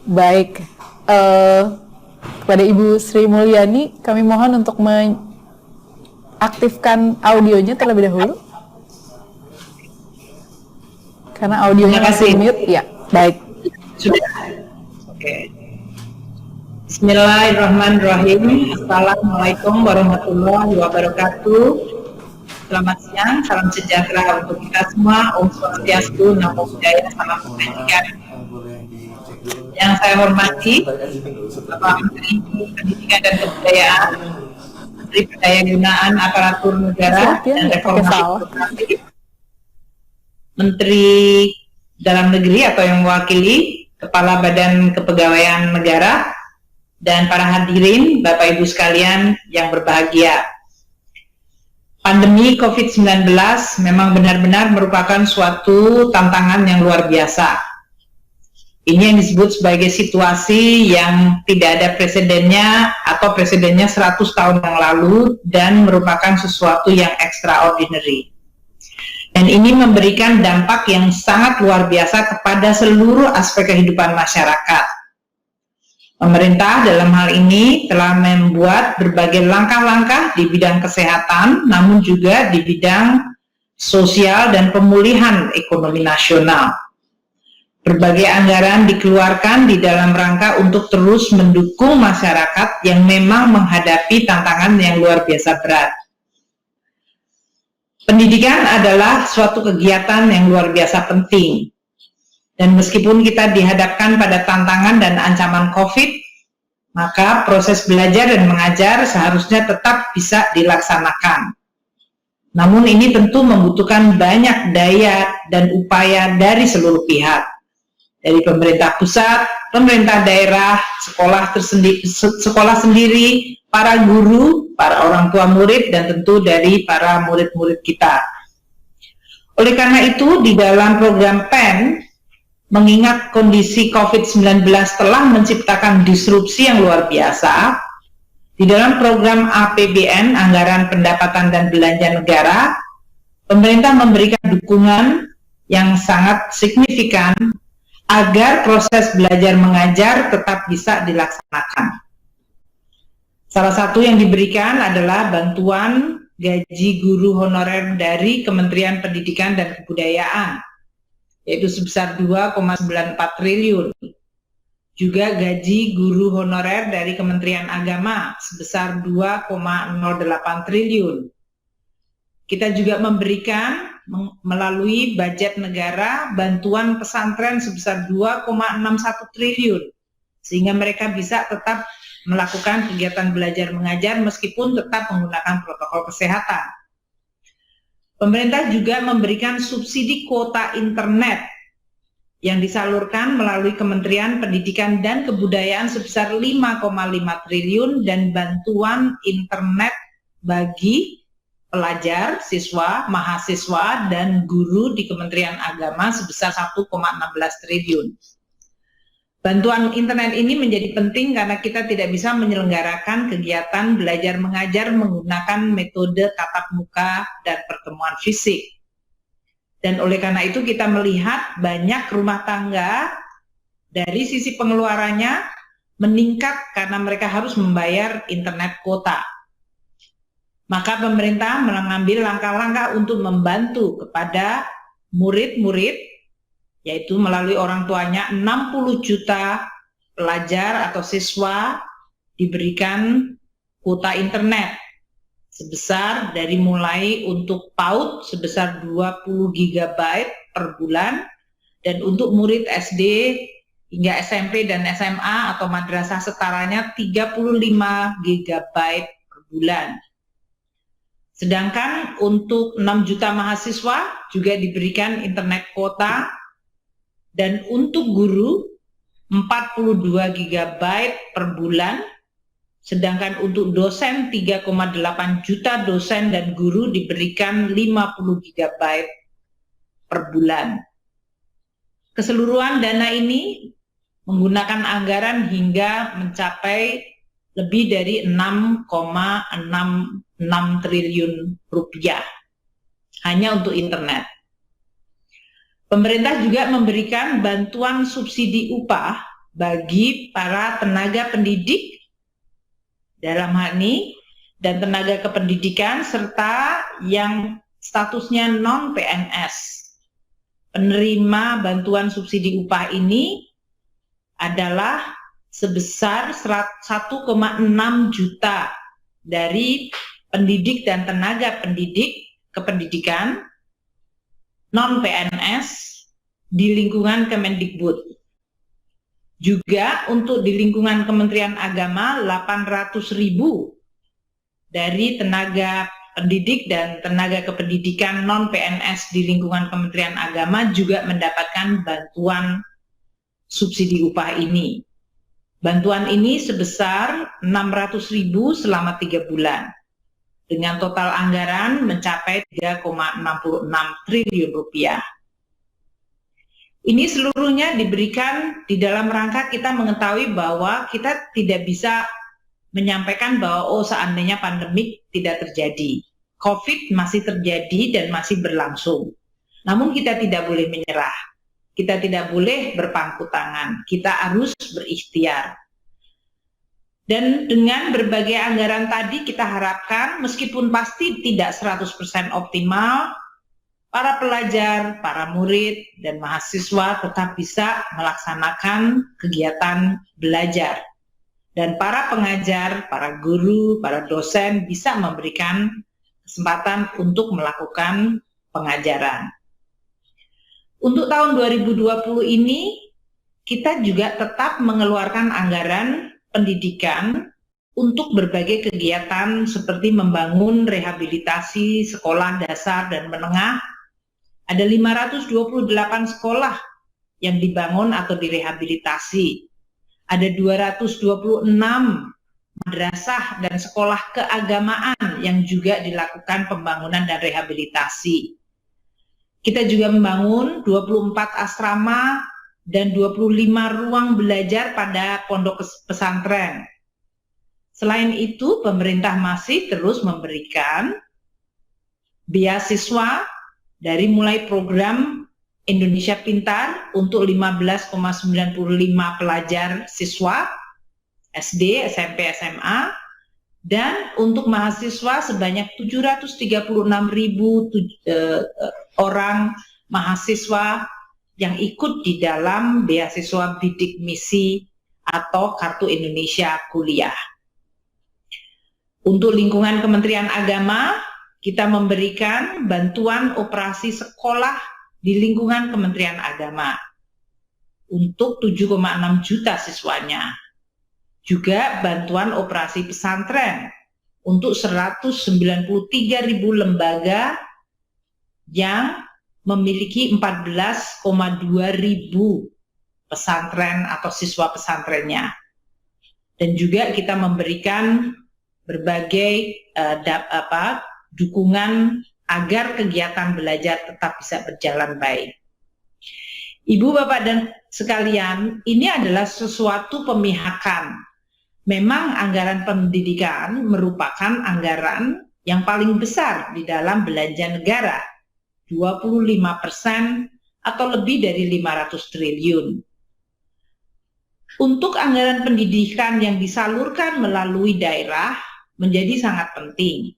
Baik, kepada Ibu Sri Mulyani, kami mohon untuk mengaktifkan audionya terlebih dahulu. Karena audionya masih mute. Ya, baik. Sudah. Oke. Bismillahirrahmanirrahim. Assalamualaikum warahmatullahi wabarakatuh. Selamat siang, salam sejahtera untuk kita semua. Om Swastiastu, Namo Buddhaya, salam kebajikan. Yang saya hormati Bapak Menteri Pendidikan dan Kebudayaan, Menteri Pendayagunaan Aparatur Negara dan Reformasi, Menteri Dalam Negeri atau yang mewakili Kepala Badan Kepegawaian Negara, dan para hadirin Bapak Ibu sekalian yang berbahagia. Pandemi COVID-19 memang benar-benar merupakan suatu tantangan yang luar biasa. Ini yang disebut sebagai situasi yang tidak ada presidennya atau presidennya 100 tahun yang lalu dan merupakan sesuatu yang extraordinary. Dan ini memberikan dampak yang sangat luar biasa kepada seluruh aspek kehidupan masyarakat. Pemerintah dalam hal ini telah membuat berbagai langkah-langkah di bidang kesehatan, namun juga di bidang sosial dan pemulihan ekonomi nasional. Berbagai anggaran dikeluarkan di dalam rangka untuk terus mendukung masyarakat yang memang menghadapi tantangan yang luar biasa berat. Pendidikan adalah suatu kegiatan yang luar biasa penting. Dan meskipun kita dihadapkan pada tantangan dan ancaman COVID, maka proses belajar dan mengajar seharusnya tetap bisa dilaksanakan. Namun ini tentu membutuhkan banyak daya dan upaya dari seluruh pihak. Dari pemerintah pusat, pemerintah daerah, sekolah sendiri, para guru, para orang tua murid, dan tentu dari para murid-murid kita. Oleh karena itu, di dalam program PEN, mengingat kondisi COVID-19 telah menciptakan disrupsi yang luar biasa, di dalam program APBN, Anggaran Pendapatan dan Belanja Negara, pemerintah memberikan dukungan yang sangat signifikan agar proses belajar mengajar tetap bisa dilaksanakan. Salah satu yang diberikan adalah bantuan gaji guru honorer dari Kementerian Pendidikan dan Kebudayaan, yaitu sebesar 2,94 triliun. Juga gaji guru honorer dari Kementerian Agama sebesar 2,08 triliun. Kita juga memberikan melalui budget negara bantuan pesantren sebesar 2,61 triliun sehingga mereka bisa tetap melakukan kegiatan belajar mengajar meskipun tetap menggunakan protokol kesehatan. Pemerintah juga memberikan subsidi kuota internet yang disalurkan melalui Kementerian Pendidikan dan Kebudayaan sebesar 5,5 triliun dan bantuan internet bagi pelajar, siswa, mahasiswa, dan guru di Kementerian Agama sebesar 1,16 triliun. Bantuan internet ini menjadi penting karena kita tidak bisa menyelenggarakan kegiatan belajar mengajar menggunakan metode tatap muka dan pertemuan fisik. Dan oleh karena itu kita melihat banyak rumah tangga dari sisi pengeluarannya meningkat karena mereka harus membayar internet kuota. Maka pemerintah mengambil langkah-langkah untuk membantu kepada murid-murid, yaitu melalui orang tuanya 60 juta pelajar atau siswa diberikan kuota internet sebesar dari mulai untuk PAUD sebesar 20 GB per bulan, dan untuk murid SD hingga SMP dan SMA atau madrasah setaranya 35 GB per bulan. Sedangkan untuk 6 juta mahasiswa juga diberikan internet kuota, dan untuk guru 42 GB per bulan, sedangkan untuk dosen 3,8 juta dosen dan guru diberikan 50 GB per bulan. Keseluruhan dana ini menggunakan anggaran hingga mencapai lebih dari 6,66 triliun rupiah hanya untuk internet. Pemerintah juga memberikan bantuan subsidi upah bagi para tenaga pendidik dalam hal ini dan tenaga kependidikan serta yang statusnya non-PNS. Penerima bantuan subsidi upah ini adalah sebesar 1,6 juta dari pendidik dan tenaga pendidik kependidikan non-PNS di lingkungan Kemendikbud. Juga untuk di lingkungan Kementerian Agama 800.000 dari tenaga pendidik dan tenaga kependidikan non-PNS di lingkungan Kementerian Agama juga mendapatkan bantuan subsidi upah ini. Bantuan ini sebesar 600.000 selama 3 bulan. Dengan total anggaran mencapai 3,66 triliun rupiah. Ini seluruhnya diberikan di dalam rangka kita mengetahui bahwa kita tidak bisa menyampaikan bahwa seandainya pandemik tidak terjadi. COVID masih terjadi dan masih berlangsung. Namun kita tidak boleh menyerah. Kita tidak boleh berpangku tangan, kita harus berikhtiar. Dan dengan berbagai anggaran tadi kita harapkan meskipun pasti tidak 100% optimal, para pelajar, para murid, dan mahasiswa tetap bisa melaksanakan kegiatan belajar. Dan para pengajar, para guru, para dosen bisa memberikan kesempatan untuk melakukan pengajaran. Untuk tahun 2020 ini, kita juga tetap mengeluarkan anggaran pendidikan untuk berbagai kegiatan seperti membangun rehabilitasi sekolah dasar dan menengah. Ada 528 sekolah yang dibangun atau direhabilitasi. Ada 226 madrasah dan sekolah keagamaan yang juga dilakukan pembangunan dan rehabilitasi. Kita juga membangun 24 asrama dan 25 ruang belajar pada pondok pesantren. Selain itu, pemerintah masih terus memberikan beasiswa dari mulai program Indonesia Pintar untuk 15,95 pelajar siswa SD, SMP, SMA, dan untuk mahasiswa sebanyak 736.000 orang mahasiswa yang ikut di dalam beasiswa bidik misi atau Kartu Indonesia Kuliah. Untuk lingkungan Kementerian Agama, kita memberikan bantuan operasi sekolah di lingkungan Kementerian Agama untuk 7,6 juta siswanya. Juga bantuan operasi pesantren untuk 193.000 lembaga yang memiliki 14,2 ribu pesantren atau siswa pesantrennya. Dan juga kita memberikan berbagai dukungan agar kegiatan belajar tetap bisa berjalan baik. Ibu, Bapak, dan sekalian, ini adalah sesuatu pemihakan. Memang anggaran pendidikan merupakan anggaran yang paling besar di dalam belanja negara. 25% atau lebih dari 500 triliun. Untuk anggaran pendidikan yang disalurkan melalui daerah menjadi sangat penting.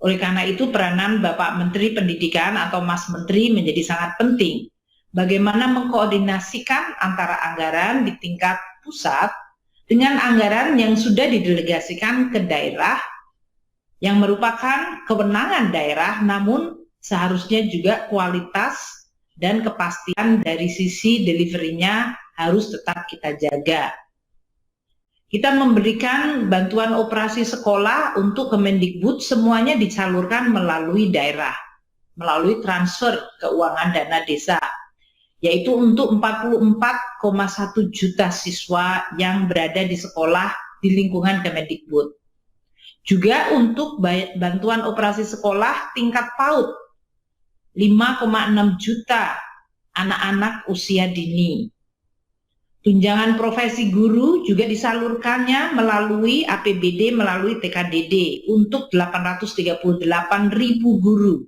Oleh karena itu peranan Bapak Menteri Pendidikan atau Mas Menteri menjadi sangat penting. Bagaimana mengkoordinasikan antara anggaran di tingkat pusat dengan anggaran yang sudah didelegasikan ke daerah yang merupakan kewenangan daerah, namun seharusnya juga kualitas dan kepastian dari sisi delivery-nya harus tetap kita jaga. Kita memberikan bantuan operasi sekolah untuk Kemendikbud, semuanya disalurkan melalui daerah, melalui transfer keuangan dana desa, yaitu untuk 44,1 juta siswa yang berada di sekolah di lingkungan Kemendikbud. Juga untuk bantuan operasi sekolah tingkat PAUD, 5,6 juta anak-anak usia dini. Tunjangan profesi guru juga disalurkannya melalui APBD, melalui TKDD untuk 838.000 guru.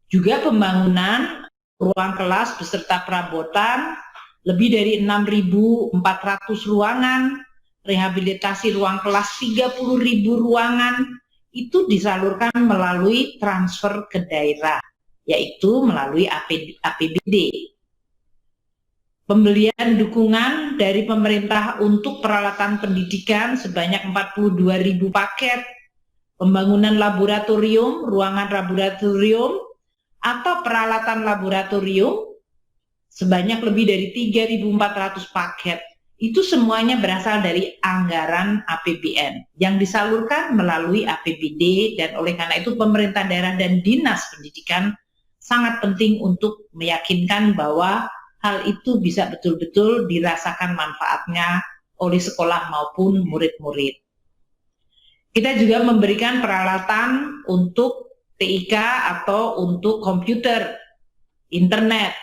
Juga pembangunan ruang kelas beserta perabotan, lebih dari 6.400 ruangan, rehabilitasi ruang kelas 30.000 ruangan, itu disalurkan melalui transfer ke daerah, yaitu melalui APBD. Pembelian dukungan dari pemerintah untuk peralatan pendidikan sebanyak 42.000 paket, pembangunan laboratorium, ruangan laboratorium, atau peralatan laboratorium sebanyak lebih dari 3.400 paket. Itu semuanya berasal dari anggaran APBN yang disalurkan melalui APBD, dan oleh karena itu pemerintah daerah dan dinas pendidikan sangat penting untuk meyakinkan bahwa hal itu bisa betul-betul dirasakan manfaatnya oleh sekolah maupun murid-murid. Kita juga memberikan peralatan untuk TIK atau untuk komputer, internet,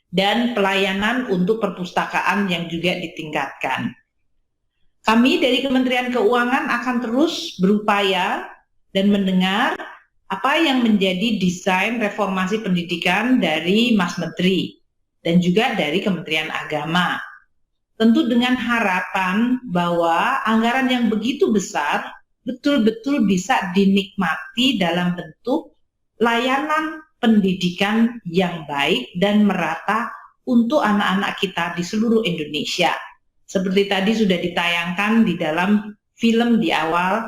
dan pelayanan untuk perpustakaan yang juga ditingkatkan. Kami dari Kementerian Keuangan akan terus berupaya dan mendengar apa yang menjadi desain reformasi pendidikan dari Mas Menteri dan juga dari Kementerian Agama. Tentu dengan harapan bahwa anggaran yang begitu besar betul-betul bisa dinikmati dalam bentuk layanan pendidikan yang baik dan merata untuk anak-anak kita di seluruh Indonesia. Seperti tadi sudah ditayangkan di dalam film di awal,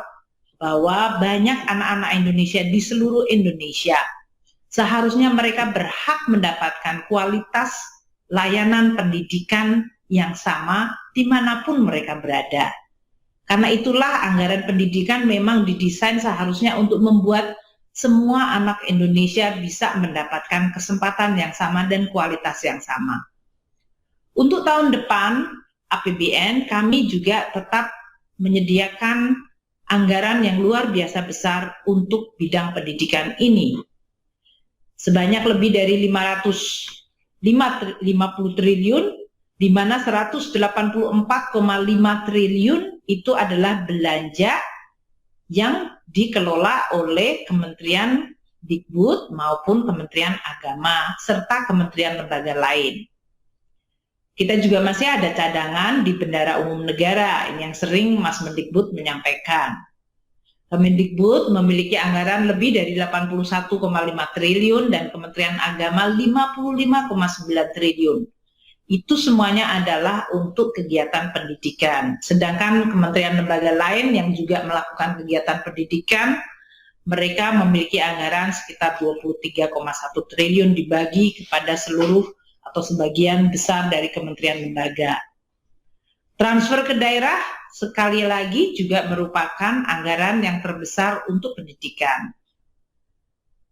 bahwa banyak anak-anak Indonesia di seluruh Indonesia seharusnya mereka berhak mendapatkan kualitas layanan pendidikan yang sama dimanapun mereka berada. Karena itulah anggaran pendidikan memang didesain seharusnya untuk membuat semua anak Indonesia bisa mendapatkan kesempatan yang sama dan kualitas yang sama. Untuk tahun depan, APBN kami juga tetap menyediakan anggaran yang luar biasa besar untuk bidang pendidikan ini. Sebanyak lebih dari 550 triliun, di mana 184,5 triliun itu adalah belanja yang dikelola oleh Kementerian Dikbud maupun Kementerian Agama serta kementerian lembaga lain. Kita juga masih ada cadangan di Bendara Umum Negara, ini yang sering Mas Mendikbud menyampaikan. Kemendikbud memiliki anggaran lebih dari 81,5 triliun dan Kementerian Agama 55,9 triliun. Itu semuanya adalah untuk kegiatan pendidikan. Sedangkan kementerian lembaga lain yang juga melakukan kegiatan pendidikan, mereka memiliki anggaran sekitar 23,1 triliun dibagi kepada seluruh atau sebagian besar dari kementerian lembaga. Transfer ke daerah sekali lagi juga merupakan anggaran yang terbesar untuk pendidikan.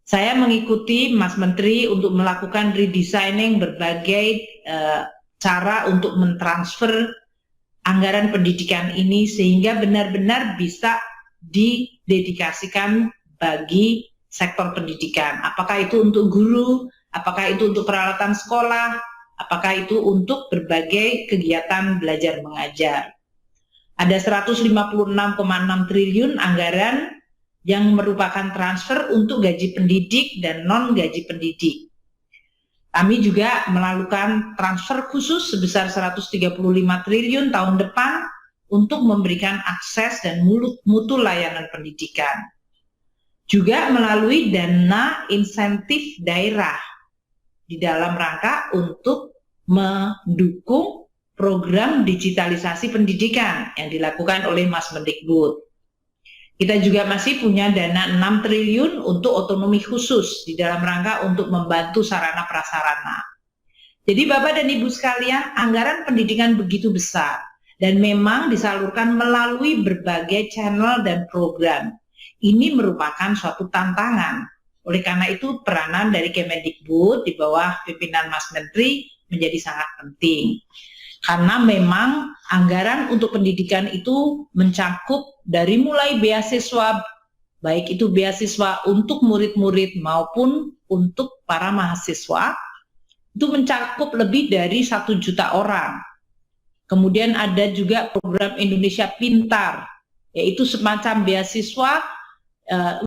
Saya mengikuti Mas Menteri untuk melakukan redesigning berbagai cara untuk mentransfer anggaran pendidikan ini sehingga benar-benar bisa didedikasikan bagi sektor pendidikan. Apakah itu untuk guru, apakah itu untuk peralatan sekolah, apakah itu untuk berbagai kegiatan belajar mengajar. Ada 156,6 triliun anggaran yang merupakan transfer untuk gaji pendidik dan non-gaji pendidik. Kami juga melakukan transfer khusus sebesar 135 triliun tahun depan untuk memberikan akses dan mutu layanan pendidikan. juga melalui dana insentif daerah di dalam rangka untuk mendukung program digitalisasi pendidikan yang dilakukan oleh Mas Mendikbud. Kita juga masih punya dana 6 triliun untuk otonomi khusus di dalam rangka untuk membantu sarana prasarana. Jadi Bapak dan Ibu sekalian, anggaran pendidikan begitu besar dan memang disalurkan melalui berbagai channel dan program. Ini merupakan suatu tantangan. Oleh karena itu peranan dari Kemendikbud di bawah pimpinan Mas Menteri menjadi sangat penting. Karena memang anggaran untuk pendidikan itu mencakup dari mulai beasiswa, baik itu beasiswa untuk murid-murid maupun untuk para mahasiswa, itu mencakup lebih dari 1 juta orang. Kemudian ada juga program Indonesia Pintar, yaitu semacam beasiswa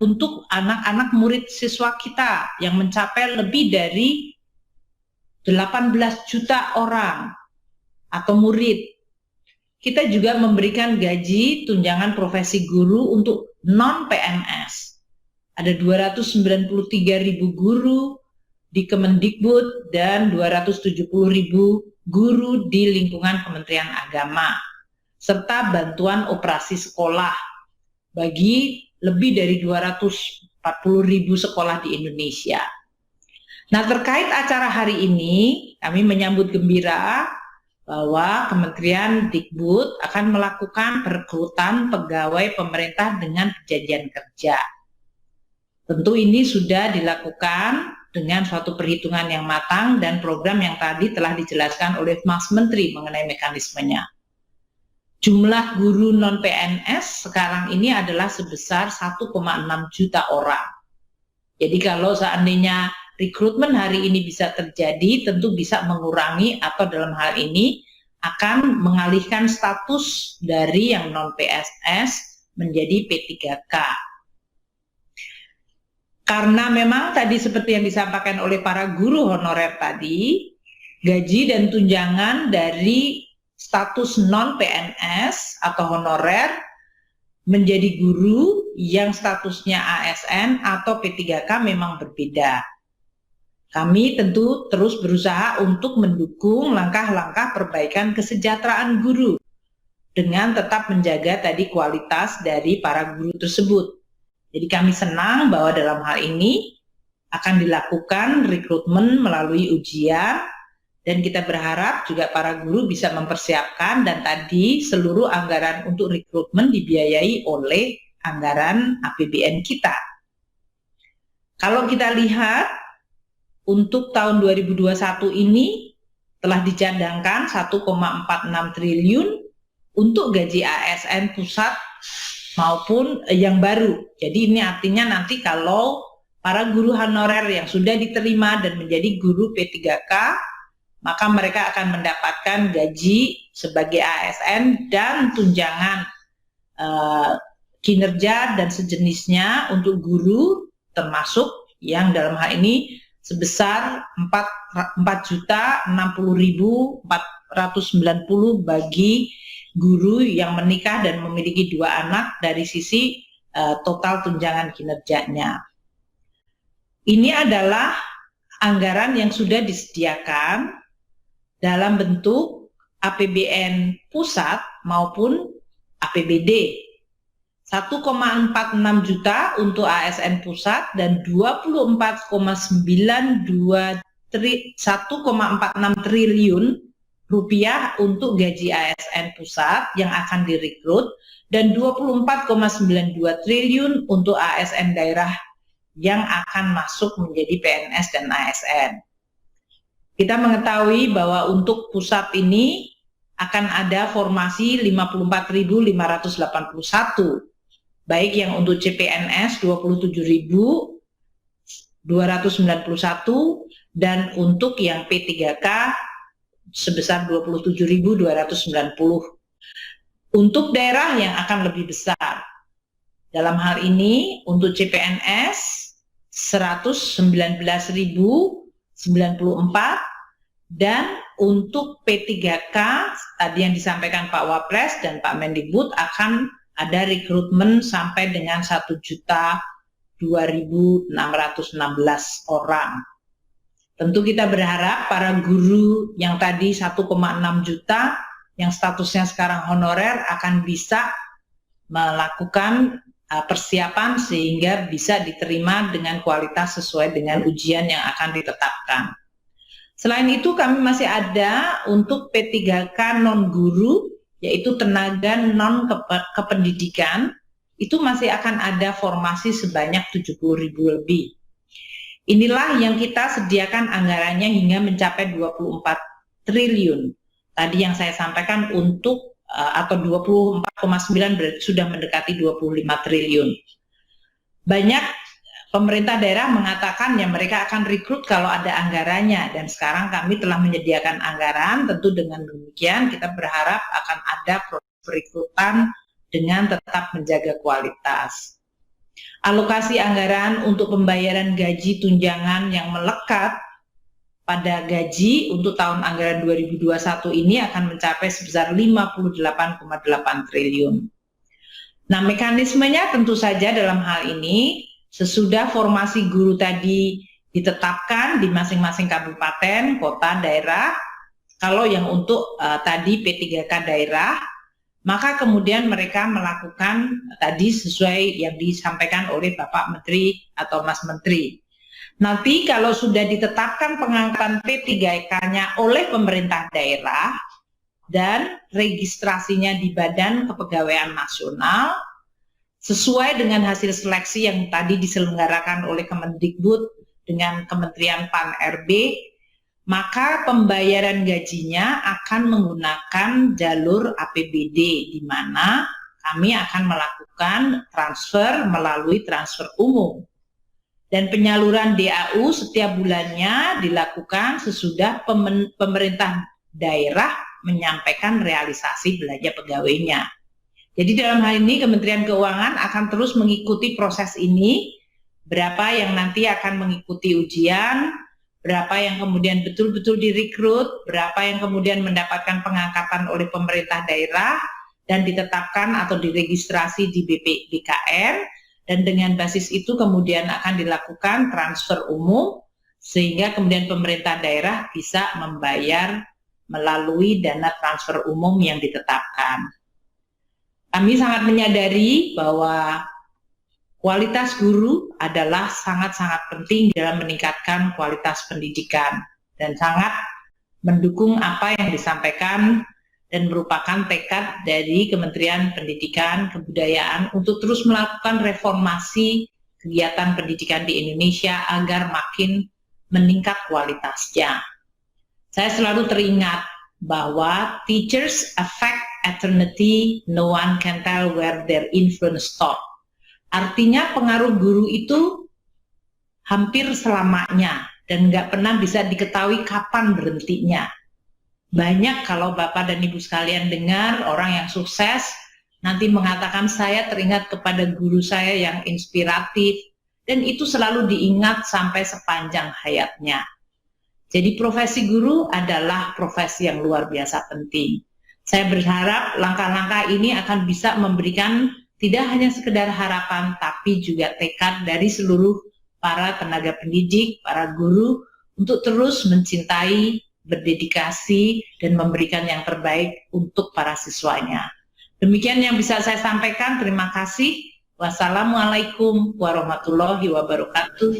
untuk anak-anak murid siswa kita yang mencapai lebih dari 18 juta orang atau murid. Kita juga memberikan gaji tunjangan profesi guru untuk non-PNS. Ada 293.000 guru di Kemendikbud dan 270.000 guru di lingkungan Kementerian Agama, serta bantuan operasi sekolah bagi lebih dari 240.000 sekolah di Indonesia. Nah, terkait acara hari ini, kami menyambut gembira bahwa Kementerian Dikbud akan melakukan perekrutan pegawai pemerintah dengan perjanjian kerja. Tentu ini sudah dilakukan dengan suatu perhitungan yang matang dan program yang tadi telah dijelaskan oleh Mas Menteri mengenai mekanismenya. Jumlah guru non-PNS sekarang ini adalah sebesar 1,6 juta orang. Jadi kalau seandainya rekrutmen hari ini bisa terjadi, tentu bisa mengurangi atau dalam hal ini akan mengalihkan status dari yang non-PNS menjadi P3K. Karena memang tadi seperti yang disampaikan oleh para guru honorer tadi, gaji dan tunjangan dari status non-PNS atau honorer menjadi guru yang statusnya ASN atau P3K memang berbeda. Kami tentu terus berusaha untuk mendukung langkah-langkah perbaikan kesejahteraan guru dengan tetap menjaga tadi kualitas dari para guru tersebut. Jadi kami senang bahwa dalam hal ini akan dilakukan rekrutmen melalui ujian, dan kita berharap juga para guru bisa mempersiapkan, dan tadi seluruh anggaran untuk rekrutmen dibiayai oleh anggaran APBN kita. Kalau kita lihat untuk tahun 2021 ini telah dicadangkan 1,46 triliun untuk gaji ASN pusat maupun yang baru. Jadi ini artinya nanti kalau para guru honorer yang sudah diterima dan menjadi guru P3K, maka mereka akan mendapatkan gaji sebagai ASN dan tunjangan kinerja dan sejenisnya untuk guru, termasuk yang dalam hal ini sebesar 4.060.490 bagi guru yang menikah dan memiliki 2 anak dari sisi total tunjangan kinerjanya. Ini adalah anggaran yang sudah disediakan dalam bentuk APBN pusat maupun APBD. 1,46 juta untuk ASN pusat dan 1,46 triliun rupiah untuk gaji ASN pusat yang akan direkrut dan 24,92 triliun untuk ASN daerah yang akan masuk menjadi PNS dan ASN. Kita mengetahui bahwa untuk pusat ini akan ada formasi 54.581, baik yang untuk CPNS 27.291 dan untuk yang P3K sebesar 27.290. Untuk daerah yang akan lebih besar, dalam hal ini untuk CPNS 119.094 dan untuk P3K tadi yang disampaikan Pak Wapres dan Pak Mendikbud akan ada rekrutmen sampai dengan 1 juta 2.616 orang. Tentu kita berharap para guru yang tadi 1,6 juta yang statusnya sekarang honorer akan bisa melakukan persiapan sehingga bisa diterima dengan kualitas sesuai dengan ujian yang akan ditetapkan. Selain itu kami masih ada untuk P3K non-guru, yaitu tenaga non-kependidikan, itu masih akan ada formasi sebanyak 70.000 lebih. Inilah yang kita sediakan anggarannya hingga mencapai 24 triliun. Tadi yang saya sampaikan untuk atau 24,9 berarti sudah mendekati 25 triliun. Banyak pemerintah daerah mengatakan ya mereka akan rekrut kalau ada anggarannya, dan sekarang kami telah menyediakan anggaran. Tentu dengan demikian kita berharap akan ada proses perekrutan dengan tetap menjaga kualitas. Alokasi anggaran untuk pembayaran gaji tunjangan yang melekat pada gaji untuk tahun anggaran 2021 ini akan mencapai sebesar 58,8 triliun. Nah, mekanismenya tentu saja dalam hal ini sesudah formasi guru tadi ditetapkan di masing-masing kabupaten, kota, daerah. Kalau yang untuk tadi P3K daerah, maka kemudian mereka melakukan tadi sesuai yang disampaikan oleh Bapak Menteri atau Mas Menteri. Nanti kalau sudah ditetapkan pengangkatan P3K-nya oleh pemerintah daerah dan registrasinya di Badan Kepegawaian Nasional, sesuai dengan hasil seleksi yang tadi diselenggarakan oleh Kemendikbud dengan Kementerian Pan-RB, maka pembayaran gajinya akan menggunakan jalur APBD, di mana kami akan melakukan transfer melalui transfer umum. Dan penyaluran DAU setiap bulannya dilakukan sesudah pemerintah daerah menyampaikan realisasi belanja pegawainya. Jadi dalam hal ini Kementerian Keuangan akan terus mengikuti proses ini, berapa yang nanti akan mengikuti ujian, berapa yang kemudian betul-betul direkrut, berapa yang kemudian mendapatkan pengangkatan oleh pemerintah daerah dan ditetapkan atau diregistrasi di BKN, dan dengan basis itu kemudian akan dilakukan transfer umum sehingga kemudian pemerintah daerah bisa membayar melalui dana transfer umum yang ditetapkan. Kami sangat menyadari bahwa kualitas guru adalah sangat-sangat penting dalam meningkatkan kualitas pendidikan dan sangat mendukung apa yang disampaikan dan merupakan tekad dari Kementerian Pendidikan Kebudayaan untuk terus melakukan reformasi kegiatan pendidikan di Indonesia agar makin meningkat kualitasnya. Saya selalu teringat bahwa teachers affect eternity, no one can tell where their influence stop. Artinya pengaruh guru itu hampir selamanya dan nggak pernah bisa diketahui kapan berhentinya. Banyak kalau Bapak dan Ibu sekalian dengar orang yang sukses nanti mengatakan saya teringat kepada guru saya yang inspiratif, dan itu selalu diingat sampai sepanjang hayatnya. Jadi profesi guru adalah profesi yang luar biasa penting. Saya berharap langkah-langkah ini akan bisa memberikan tidak hanya sekedar harapan, tapi juga tekad dari seluruh para tenaga pendidik, para guru, untuk terus mencintai, berdedikasi, dan memberikan yang terbaik untuk para siswanya. Demikian yang bisa saya sampaikan. Terima kasih. Wassalamualaikum warahmatullahi wabarakatuh.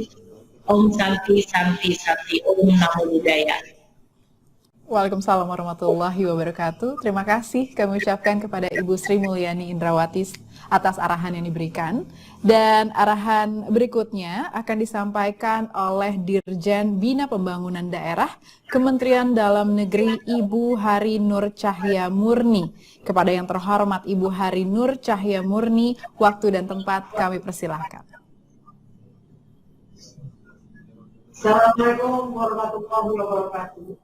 Om Santi Santi Santi Om Namo Buddhaya. Waalaikumsalam warahmatullahi wabarakatuh. Terima kasih kami ucapkan kepada Ibu Sri Mulyani Indrawati atas arahan yang diberikan. Dan arahan berikutnya akan disampaikan oleh Dirjen Bina Pembangunan Daerah Kementerian Dalam Negeri Ibu Hari Nur Cahya Murni. Kepada yang terhormat Ibu Hari Nur Cahya Murni, waktu dan tempat kami persilahkan. Assalamualaikum warahmatullahi wabarakatuh.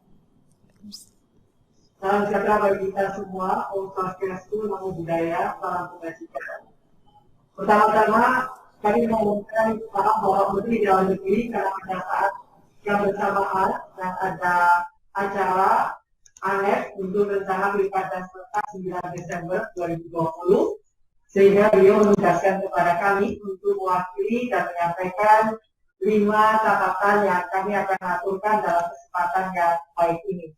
Salam sejahtera bagi kita semua. Om Swastiastu, Namo Buddhaya, salam kebajikan. Pertama-tama, kami mengumumkan para Menteri Dalam Negeri karena pada saat yang bersamaan dan ada acara ANEP untuk rencana pilkada serentak 9 Desember 2020. sehingga beliau menugaskan kepada kami untuk mewakili dan menyampaikan 5 catatan yang kami akan aturkan dalam kesempatan yang baik ini.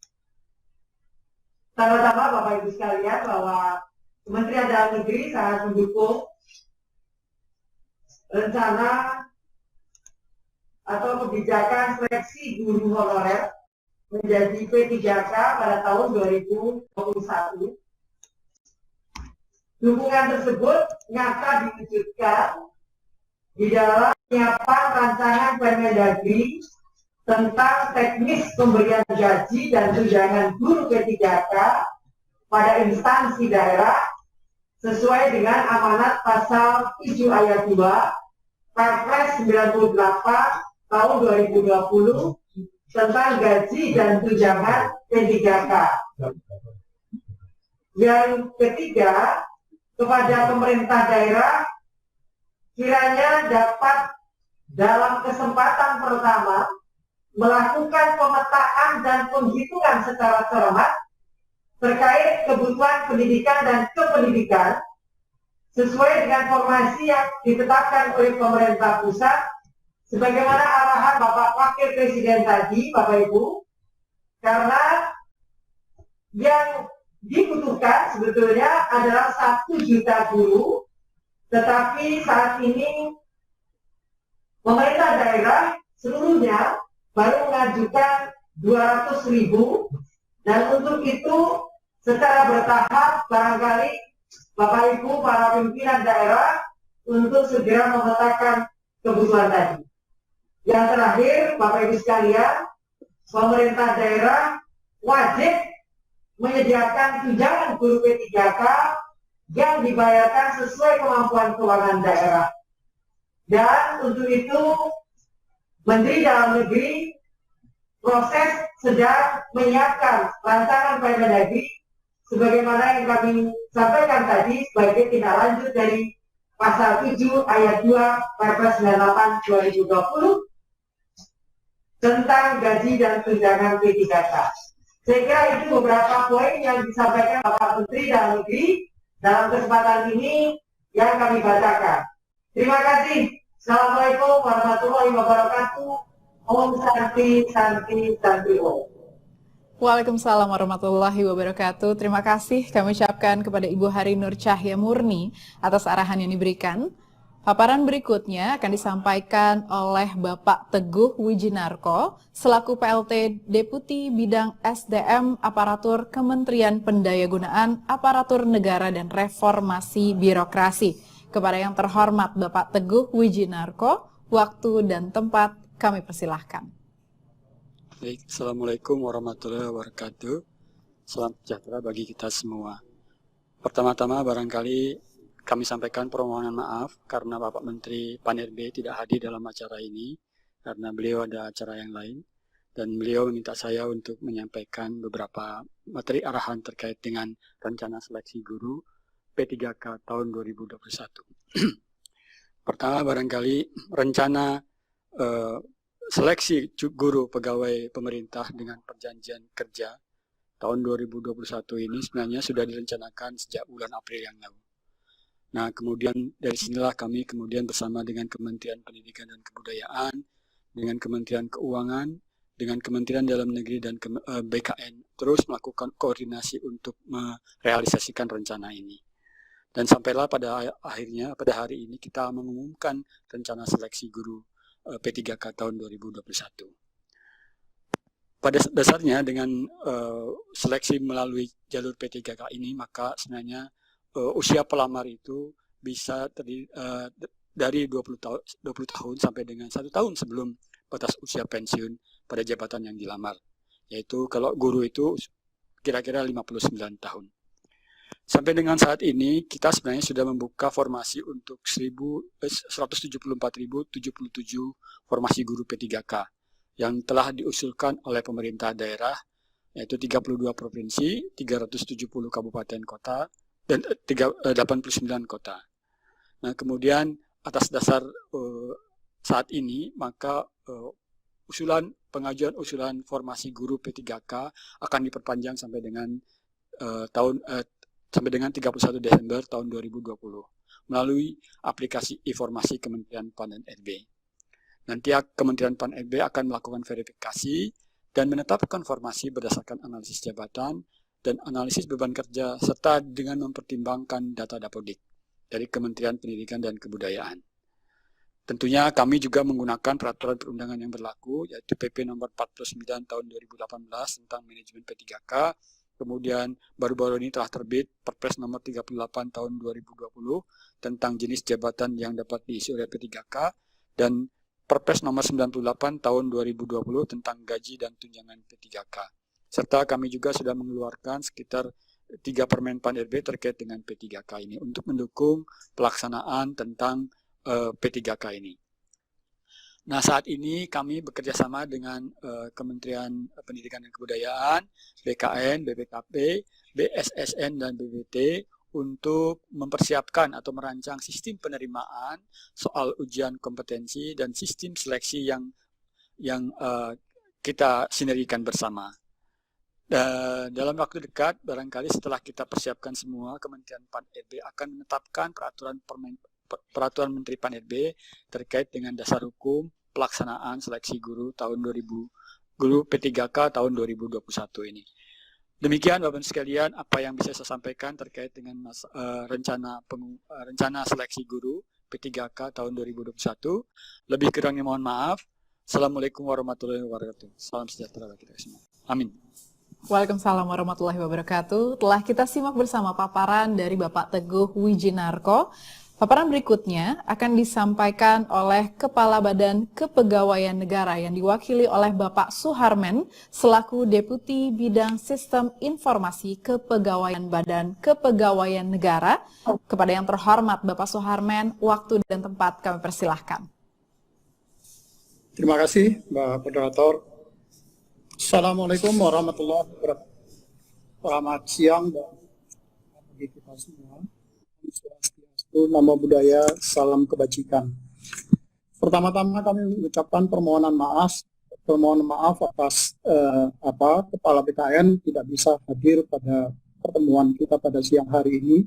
Pertama-tama Bapak Ibu sekalian, bahwa Kementerian Dalam Negeri sangat mendukung rencana atau kebijakan seleksi guru honorer menjadi P3K pada tahun 2021. Dukungan tersebut nyata diwujudkan di dalam penyiapan rancangan Permendagri tentang teknis pemberian gaji dan tunjangan guru P3K pada instansi daerah sesuai dengan amanat pasal 7 ayat 2 Perpres 98 tahun 2020 tentang gaji dan tunjangan P3K. Yang ketiga, kepada pemerintah daerah kiranya dapat dalam kesempatan pertama melakukan pemetaan dan penghitungan secara cermat terkait kebutuhan pendidikan dan kependidikan sesuai dengan formasi yang ditetapkan oleh pemerintah pusat sebagaimana arahan Bapak Wakil Presiden tadi, Bapak Ibu, karena yang dibutuhkan sebetulnya adalah 1 juta guru, tetapi saat ini pemerintah daerah seluruhnya baru mengajukan 200.000, dan untuk itu secara bertahap barangkali Bapak Ibu para pimpinan daerah untuk segera memetakan kebutuhan tadi. Yang terakhir, Bapak Ibu sekalian, pemerintah daerah wajib menyediakan tunjangan guru P3K yang dibayarkan sesuai kemampuan keuangan daerah. Dan untuk itu, Menteri Dalam Negeri proses sedang menyiapkan rancangan Permendagri sebagaimana yang kami sampaikan tadi sebagai tindak lanjut dari pasal 7 ayat 2 Perpres 98 2020 tentang gaji dan tunjangan P3K. Saya kira itu beberapa poin yang disampaikan Bapak Menteri Dalam Negeri dalam kesempatan ini yang kami bacakan. Terima kasih. Assalamualaikum warahmatullahi wabarakatuh. Om Santi Santi Santi Om. Waalaikumsalam warahmatullahi wabarakatuh. Terima kasih kami ucapkan kepada Ibu Hari Nur Cahya Murni atas arahan yang diberikan. Paparan berikutnya akan disampaikan oleh Bapak Teguh Wijinarko selaku PLT Deputi Bidang SDM Aparatur Kementerian Pendayagunaan Aparatur Negara dan Reformasi Birokrasi. Kepada yang terhormat Bapak Teguh Wijinarko, waktu dan tempat kami persilahkan. Baik, Assalamualaikum warahmatullahi wabarakatuh. Salam sejahtera bagi kita semua. Pertama-tama barangkali kami sampaikan permohonan maaf karena Bapak Menteri Pan-RB tidak hadir dalam acara ini karena beliau ada acara yang lain, dan beliau meminta saya untuk menyampaikan beberapa materi arahan terkait dengan rencana seleksi guru P3K tahun 2021. Pertama barangkali rencana seleksi guru pegawai pemerintah dengan perjanjian kerja tahun 2021 ini sebenarnya sudah direncanakan sejak bulan April yang lalu. Nah, kemudian dari sinilah kami kemudian bersama dengan Kementerian Pendidikan dan Kebudayaan, dengan Kementerian Keuangan, dengan Kementerian Dalam Negeri dan BKN terus melakukan koordinasi untuk merealisasikan rencana ini. Dan sampailah pada akhirnya pada hari ini kita mengumumkan rencana seleksi guru P3K tahun 2021. Pada dasarnya dengan seleksi melalui jalur P3K ini, maka sebenarnya usia pelamar itu bisa dari 20 tahun sampai dengan 1 tahun sebelum batas usia pensiun pada jabatan yang dilamar. Yaitu kalau guru itu kira-kira 59 tahun. Sampai dengan saat ini kita sebenarnya sudah membuka formasi untuk 174.077 formasi guru P3K yang telah diusulkan oleh pemerintah daerah, yaitu 32 provinsi, 370 kabupaten kota, dan 89 kota. Nah, kemudian atas dasar saat ini, maka pengajuan usulan formasi guru P3K akan diperpanjang sampai dengan sampai dengan 31 Desember tahun 2020. melalui aplikasi informasi Kementerian PAN dan RB. Nanti Kementerian PAN RB akan melakukan verifikasi dan menetapkan formasi berdasarkan analisis jabatan dan analisis beban kerja serta dengan mempertimbangkan data Dapodik dari Kementerian Pendidikan dan Kebudayaan. Tentunya kami juga menggunakan peraturan perundangan yang berlaku, yaitu PP nomor 49 tahun 2018 tentang manajemen P3K, kemudian baru-baru ini telah terbit Perpres nomor 38 tahun 2020 tentang jenis jabatan yang dapat diisi oleh P3K, dan Perpres nomor 98 tahun 2020 tentang gaji dan tunjangan P3K. Serta kami juga sudah mengeluarkan sekitar 3 Permen PAN RB terkait dengan P3K ini untuk mendukung pelaksanaan tentang P3K ini. Nah, saat ini kami bekerjasama dengan Kementerian Pendidikan dan Kebudayaan, BKN, BPKP, BSSN, dan BBT untuk mempersiapkan atau merancang sistem penerimaan soal ujian kompetensi dan sistem seleksi yang kita sinergikan bersama. Dalam waktu dekat, barangkali setelah kita persiapkan semua, Kementerian PAN RB akan menetapkan peraturan Menteri PAN RB terkait dengan dasar hukum pelaksanaan seleksi guru tahun 2000 guru P3K tahun 2021 ini. Demikian Bapak sekalian apa yang bisa saya sampaikan terkait dengan rencana seleksi guru P3K tahun 2021. Lebih kurangnya mohon maaf. Assalamualaikum warahmatullahi wabarakatuh. Salam sejahtera bagi kita semua. Amin. Waalaikumsalam warahmatullahi wabarakatuh. Telah kita simak bersama paparan dari Bapak Teguh Wijinarko. Paparan berikutnya akan disampaikan oleh Kepala Badan Kepegawaian Negara yang diwakili oleh Bapak Suharmen selaku Deputi Bidang Sistem Informasi Kepegawaian Badan Kepegawaian Negara. Kepada yang terhormat Bapak Suharmen, waktu dan tempat kami persilahkan. Terima kasih Mbak Moderator. Assalamualaikum warahmatullahi wabarakatuh. Selamat siang bagi kita semua. Nama budaya, salam kebajikan. Pertama-tama kami mengucapkan permohonan maaf atas Kepala BKN tidak bisa hadir pada pertemuan kita pada siang hari ini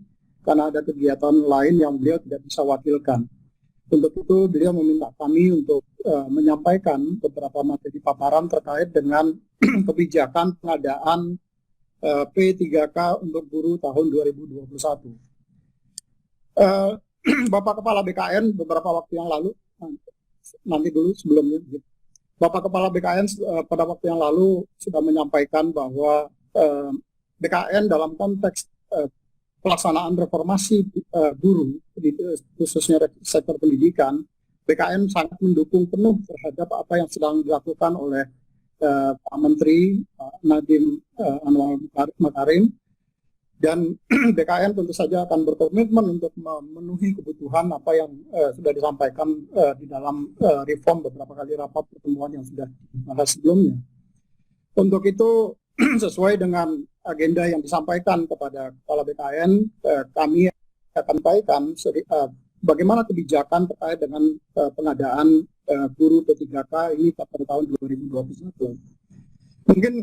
karena ada kegiatan lain yang beliau tidak bisa wakilkan. Untuk itu beliau meminta kami untuk menyampaikan beberapa materi paparan terkait dengan kebijakan pengadaan P3K untuk guru tahun 2021. Bapak Kepala BKN beberapa waktu yang lalu, nanti dulu sebelumnya, Bapak Kepala BKN pada waktu yang lalu sudah menyampaikan bahwa BKN dalam konteks pelaksanaan reformasi guru, khususnya sektor pendidikan, BKN sangat mendukung penuh terhadap apa yang sedang dilakukan oleh Pak Menteri Nadiem Anwar Makarim. Dan BKN tentu saja akan berkomitmen untuk memenuhi kebutuhan apa yang sudah disampaikan di dalam reform beberapa kali rapat pertemuan yang sudah dibahas sebelumnya. Untuk itu, sesuai dengan agenda yang disampaikan kepada Kepala BKN, kami akan sampaikan bagaimana kebijakan terkait dengan pengadaan guru P3K ini pada tahun 2021. Mungkin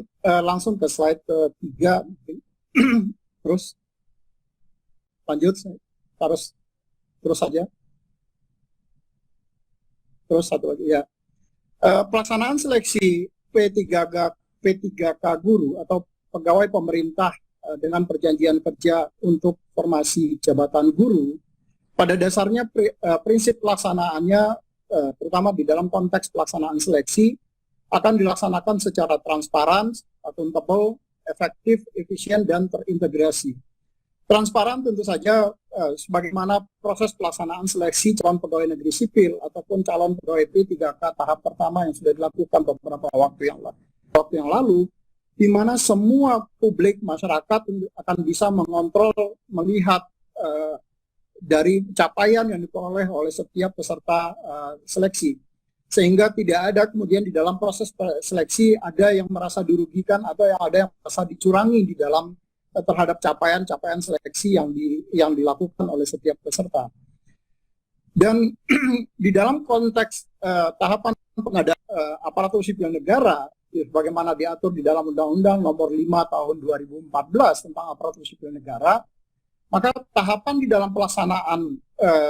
langsung ke slide ketiga. Terus lanjut, terus saja. Terus satu lagi ya. Pelaksanaan seleksi P3K guru atau pegawai pemerintah dengan perjanjian kerja untuk formasi jabatan guru, pada dasarnya prinsip pelaksanaannya terutama di dalam konteks pelaksanaan seleksi akan dilaksanakan secara transparan, akuntabel, efektif, efisien, dan terintegrasi. Transparan tentu saja sebagaimana proses pelaksanaan seleksi calon pegawai negeri sipil ataupun calon pegawai P3K tahap pertama yang sudah dilakukan beberapa waktu yang lalu, di mana semua publik masyarakat akan bisa mengontrol, melihat dari capaian yang diperoleh oleh setiap peserta seleksi. Sehingga tidak ada kemudian di dalam proses seleksi ada yang merasa dirugikan atau ada yang merasa dicurangi di dalam terhadap capaian-capaian seleksi yang dilakukan oleh setiap peserta. Dan di dalam konteks tahapan pengadaan aparatur sipil negara, bagaimana diatur di dalam Undang-Undang Nomor 5 Tahun 2014 tentang aparatur sipil negara, maka tahapan di dalam pelaksanaan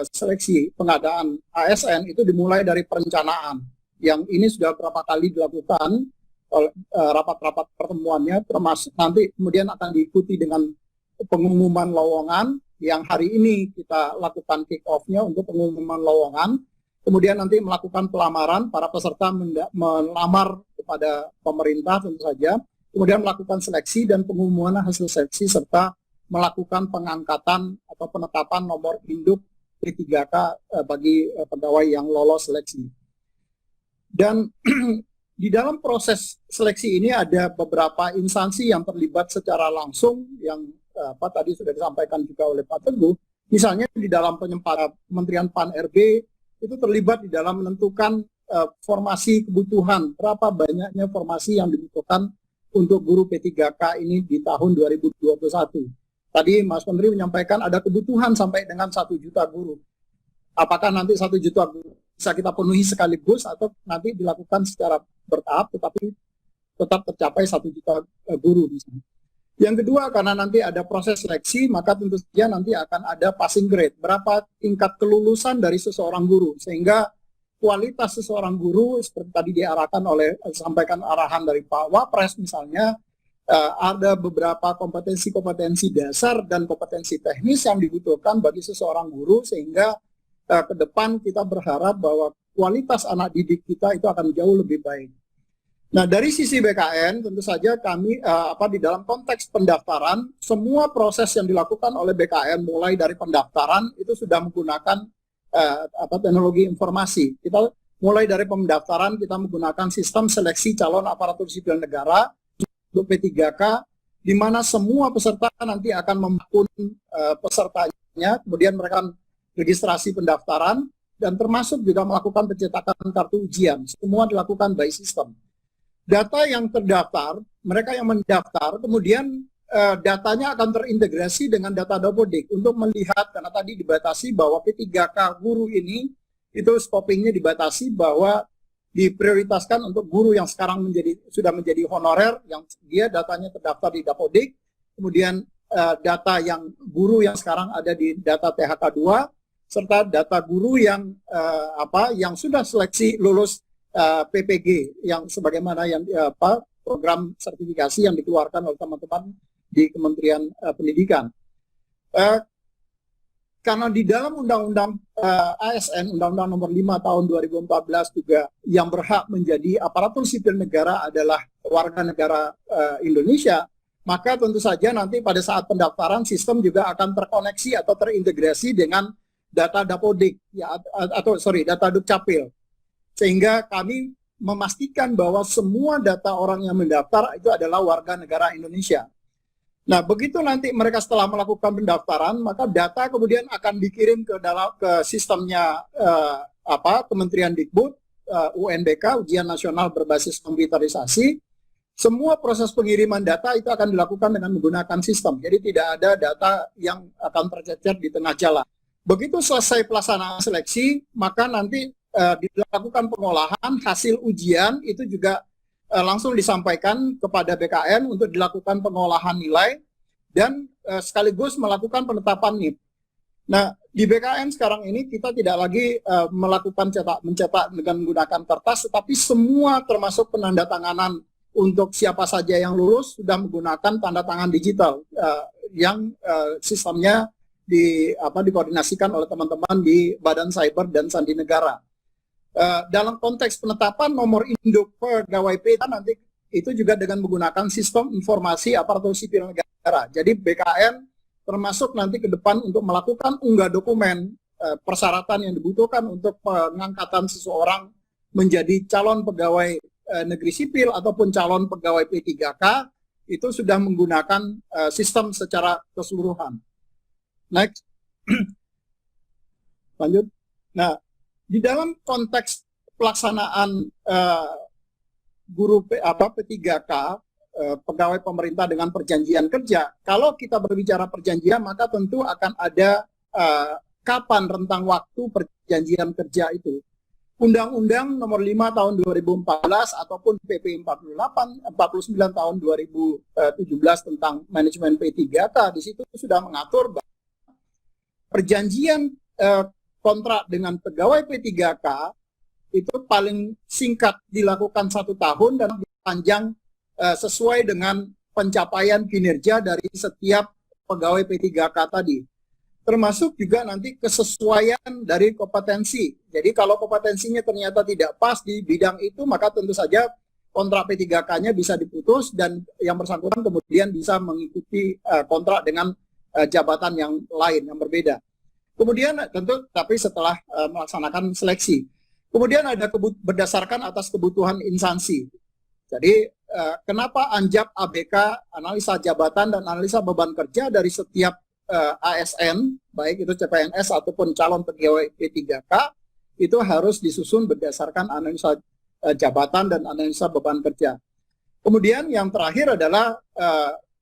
seleksi pengadaan ASN itu dimulai dari perencanaan, yang ini sudah berapa kali dilakukan oleh rapat-rapat pertemuannya, termasuk nanti kemudian akan diikuti dengan pengumuman lowongan, yang hari ini kita lakukan kick off-nya untuk pengumuman lowongan. Kemudian nanti melakukan pelamaran, para peserta melamar kepada pemerintah tentu saja. Kemudian melakukan seleksi dan pengumuman hasil seleksi, serta melakukan pengangkatan atau penetapan nomor induk P3K bagi pegawai yang lolos seleksi. Dan di dalam proses seleksi ini ada beberapa instansi yang terlibat secara langsung, yang tadi sudah disampaikan juga oleh Pak Teguh. Misalnya di dalam Kementerian Pan-RB, itu terlibat di dalam menentukan formasi kebutuhan, berapa banyaknya formasi yang dibutuhkan untuk guru P3K ini di tahun 2021. Tadi Mas Menteri menyampaikan ada kebutuhan sampai dengan 1 juta guru. Apakah nanti 1 juta guru bisa kita penuhi sekaligus atau nanti dilakukan secara bertahap, tetapi tetap tercapai 1 juta guru misalnya. Yang kedua, karena nanti ada proses seleksi, maka tentu saja nanti akan ada passing grade. Berapa tingkat kelulusan dari seseorang guru, sehingga kualitas seseorang guru, seperti tadi diarahkan oleh, sampaikan arahan dari Pak Wapres misalnya, ada beberapa kompetensi-kompetensi dasar dan kompetensi teknis yang dibutuhkan bagi seseorang guru, sehingga ke depan kita berharap bahwa kualitas anak didik kita itu akan jauh lebih baik. Nah, dari sisi BKN tentu saja kami di dalam konteks pendaftaran, semua proses yang dilakukan oleh BKN mulai dari pendaftaran itu sudah menggunakan teknologi informasi. Kita mulai dari pendaftaran kita menggunakan sistem seleksi calon aparatur sipil negara untuk P3K, di mana semua peserta nanti akan membangun pesertanya, kemudian mereka registrasi pendaftaran dan termasuk juga melakukan pencetakan kartu ujian. Semua dilakukan by system. Data yang terdaftar, mereka yang mendaftar, kemudian datanya akan terintegrasi dengan data Dapodik untuk melihat, karena tadi dibatasi bahwa P3K guru ini, itu scopingnya dibatasi bahwa diprioritaskan untuk guru yang sekarang sudah menjadi honorer, yang dia datanya terdaftar di Dapodik, kemudian data yang guru yang sekarang ada di data THK2, serta data guru yang sudah seleksi lulus PPG yang sebagaimana yang program sertifikasi yang dikeluarkan oleh teman-teman di Kementerian Pendidikan. Karena di dalam Undang-Undang ASN, Undang-Undang Nomor 5 Tahun 2014 juga yang berhak menjadi aparatur sipil negara adalah warga negara Indonesia, maka tentu saja nanti pada saat pendaftaran sistem juga akan terkoneksi atau terintegrasi dengan data Dapodik data Dukcapil. Sehingga kami memastikan bahwa semua data orang yang mendaftar itu adalah warga negara Indonesia. Nah, begitu nanti mereka setelah melakukan pendaftaran, maka data kemudian akan dikirim ke sistemnya Kementerian Dikbud, UNBK, Ujian Nasional Berbasis Komputerisasi. Semua proses pengiriman data itu akan dilakukan dengan menggunakan sistem. Jadi tidak ada data yang akan tercecer di tengah jalan. Begitu selesai pelaksanaan seleksi, maka nanti dilakukan pengolahan hasil ujian itu juga langsung disampaikan kepada BKN untuk dilakukan pengolahan nilai dan sekaligus melakukan penetapan NIP. Nah, di BKN sekarang ini kita tidak lagi melakukan mencetak dengan menggunakan kertas, tetapi semua termasuk penandatanganan untuk siapa saja yang lulus sudah menggunakan tanda tangan digital yang sistemnya dikoordinasikan oleh teman-teman di Badan Cyber dan Sandi Negara. Dalam konteks penetapan nomor induk pegawai P nanti itu juga dengan menggunakan sistem informasi aparatur sipil negara. Jadi BKN termasuk nanti ke depan untuk melakukan unggah dokumen persyaratan yang dibutuhkan untuk pengangkatan seseorang menjadi calon pegawai negeri sipil ataupun calon pegawai P3K itu sudah menggunakan sistem secara keseluruhan. Next. Lanjut. Nah, di dalam konteks pelaksanaan guru P3K, pegawai pemerintah dengan perjanjian kerja, kalau kita berbicara perjanjian, maka tentu akan ada kapan rentang waktu perjanjian kerja itu. Undang-Undang Nomor 5 Tahun 2014 ataupun PP 49 Tahun 2017 tentang manajemen P3K, di situ sudah mengatur bahwa perjanjian kontrak dengan pegawai P3K itu paling singkat dilakukan 1 tahun dan dipanjang sesuai dengan pencapaian kinerja dari setiap pegawai P3K tadi. Termasuk juga nanti kesesuaian dari kompetensi. Jadi kalau kompetensinya ternyata tidak pas di bidang itu, maka tentu saja kontrak P3K-nya bisa diputus dan yang bersangkutan kemudian bisa mengikuti kontrak dengan jabatan yang lain, yang berbeda. Kemudian tentu tapi setelah melaksanakan seleksi. Kemudian ada berdasarkan atas kebutuhan instansi. Jadi kenapa Anjab ABK, analisa jabatan dan analisa beban kerja dari setiap ASN, baik itu CPNS ataupun calon pegawai P3K, itu harus disusun berdasarkan analisa jabatan dan analisa beban kerja. Kemudian yang terakhir adalah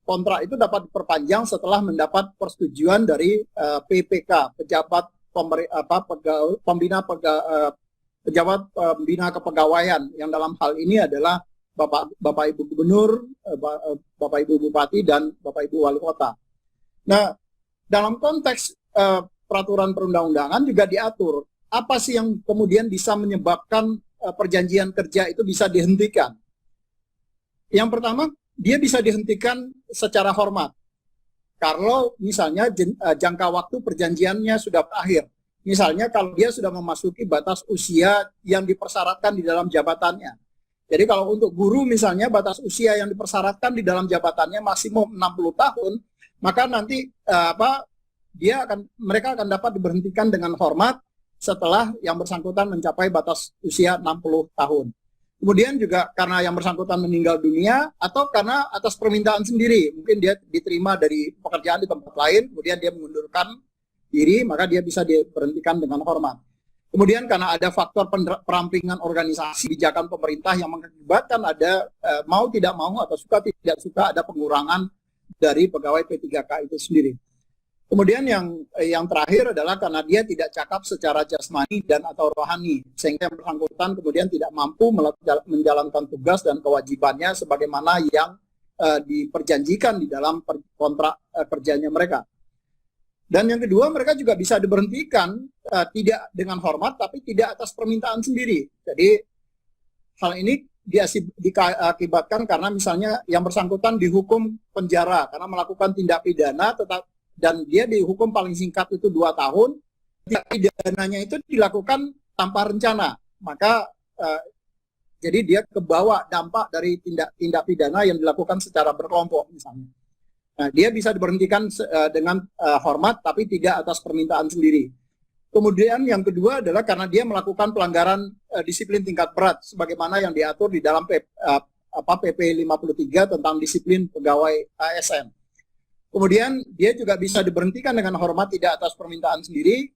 kontrak itu dapat diperpanjang setelah mendapat persetujuan dari PPK, pejabat pejabat pembina kepegawaian, yang dalam hal ini adalah Bapak Ibu Gubernur, Bapak Ibu Bupati, dan Bapak Ibu Wali Kota. Nah, dalam konteks peraturan perundang-undangan juga diatur apa sih yang kemudian bisa menyebabkan perjanjian kerja itu bisa dihentikan. Yang pertama, dia bisa dihentikan secara hormat. Kalau misalnya jangka waktu perjanjiannya sudah berakhir. Misalnya kalau dia sudah memasuki batas usia yang dipersyaratkan di dalam jabatannya. Jadi kalau untuk guru misalnya batas usia yang dipersyaratkan di dalam jabatannya maksimum 60 tahun, maka nanti mereka akan dapat diberhentikan dengan hormat setelah yang bersangkutan mencapai batas usia 60 tahun. Kemudian juga karena yang bersangkutan meninggal dunia atau karena atas permintaan sendiri, mungkin dia diterima dari pekerjaan di tempat lain, kemudian dia mengundurkan diri, maka dia bisa diberhentikan dengan hormat. Kemudian karena ada faktor perampingan organisasi kebijakan pemerintah yang mengakibatkan ada mau tidak mau atau suka tidak suka ada pengurangan dari pegawai P3K itu sendiri. Kemudian yang terakhir adalah karena dia tidak cakap secara jasmani dan atau rohani, sehingga yang bersangkutan kemudian tidak mampu menjalankan tugas dan kewajibannya sebagaimana yang diperjanjikan di dalam kontrak kerjanya mereka. Dan yang kedua, mereka juga bisa diberhentikan tidak dengan hormat, tapi tidak atas permintaan sendiri. Jadi hal ini diakibatkan karena misalnya yang bersangkutan dihukum penjara karena melakukan tindak pidana, dan dia dihukum paling singkat itu 2 tahun. Tindak pidananya itu dilakukan tanpa rencana, maka jadi dia kebawa dampak dari tindak pidana yang dilakukan secara berkelompok misalnya. Nah, dia bisa diberhentikan dengan hormat, tapi tidak atas permintaan sendiri. Kemudian yang kedua adalah karena dia melakukan pelanggaran disiplin tingkat berat, sebagaimana yang diatur di dalam PP 53 tentang disiplin pegawai ASN. Kemudian dia juga bisa diberhentikan dengan hormat tidak atas permintaan sendiri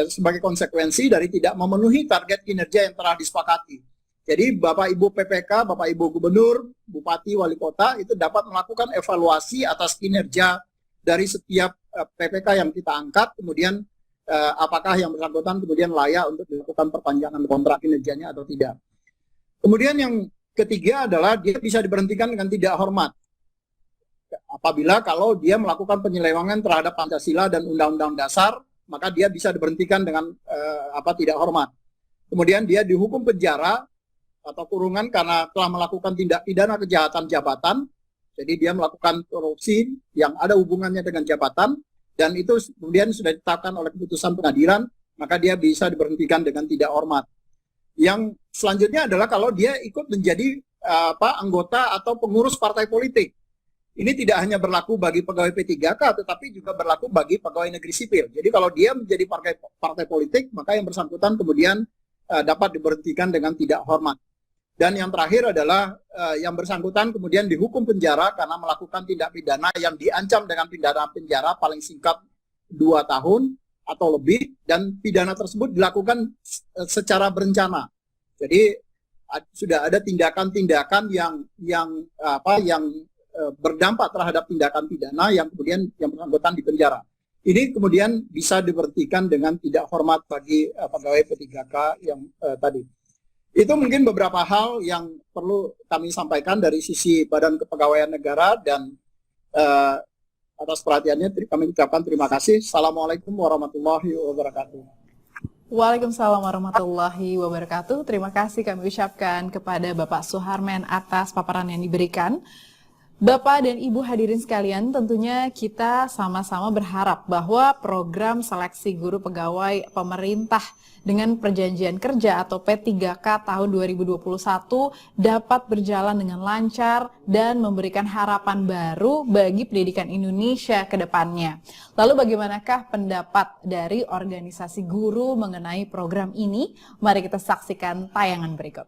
sebagai konsekuensi dari tidak memenuhi target kinerja yang telah disepakati. Jadi Bapak Ibu PPK, Bapak Ibu Gubernur, Bupati, Wali Kota itu dapat melakukan evaluasi atas kinerja dari setiap PPK yang kita angkat, kemudian apakah yang bersangkutan kemudian layak untuk dilakukan perpanjangan kontrak kinerjanya atau tidak. Kemudian yang ketiga adalah dia bisa diberhentikan dengan tidak hormat. Apabila kalau dia melakukan penyelewengan terhadap Pancasila dan Undang-Undang Dasar, maka dia bisa diberhentikan dengan tidak hormat. Kemudian dia dihukum penjara atau kurungan karena telah melakukan tindak pidana kejahatan jabatan. Jadi dia melakukan korupsi yang ada hubungannya dengan jabatan, dan itu kemudian sudah ditetapkan oleh keputusan pengadilan, maka dia bisa diberhentikan dengan tidak hormat. Yang selanjutnya adalah kalau dia ikut menjadi anggota atau pengurus partai politik. Ini tidak hanya berlaku bagi pegawai P3K, tetapi juga berlaku bagi pegawai negeri sipil. Jadi kalau dia menjadi partai politik, maka yang bersangkutan kemudian dapat diberhentikan dengan tidak hormat. Dan yang terakhir adalah yang bersangkutan kemudian dihukum penjara karena melakukan tindak pidana yang diancam dengan pidana penjara paling singkat 2 tahun atau lebih, dan pidana tersebut dilakukan secara berencana. Jadi sudah ada tindakan-tindakan yang berdampak terhadap tindakan pidana yang kemudian yang bersangkutan dipenjara. Ini kemudian bisa diberhentikan dengan tidak hormat bagi pegawai P3K yang tadi. Itu mungkin beberapa hal yang perlu kami sampaikan dari sisi Badan Kepegawaian Negara, dan Atas perhatiannya kami ucapkan terima kasih. Assalamualaikum warahmatullahi wabarakatuh. Waalaikumsalam warahmatullahi wabarakatuh. Terima kasih kami ucapkan kepada Bapak Suharmen atas paparan yang diberikan. Bapak dan Ibu hadirin sekalian, tentunya kita sama-sama berharap bahwa program seleksi guru pegawai pemerintah dengan perjanjian kerja atau P3K tahun 2021 dapat berjalan dengan lancar dan memberikan harapan baru bagi pendidikan Indonesia ke depannya. Lalu bagaimanakah pendapat dari organisasi guru mengenai program ini? Mari kita saksikan tayangan berikut.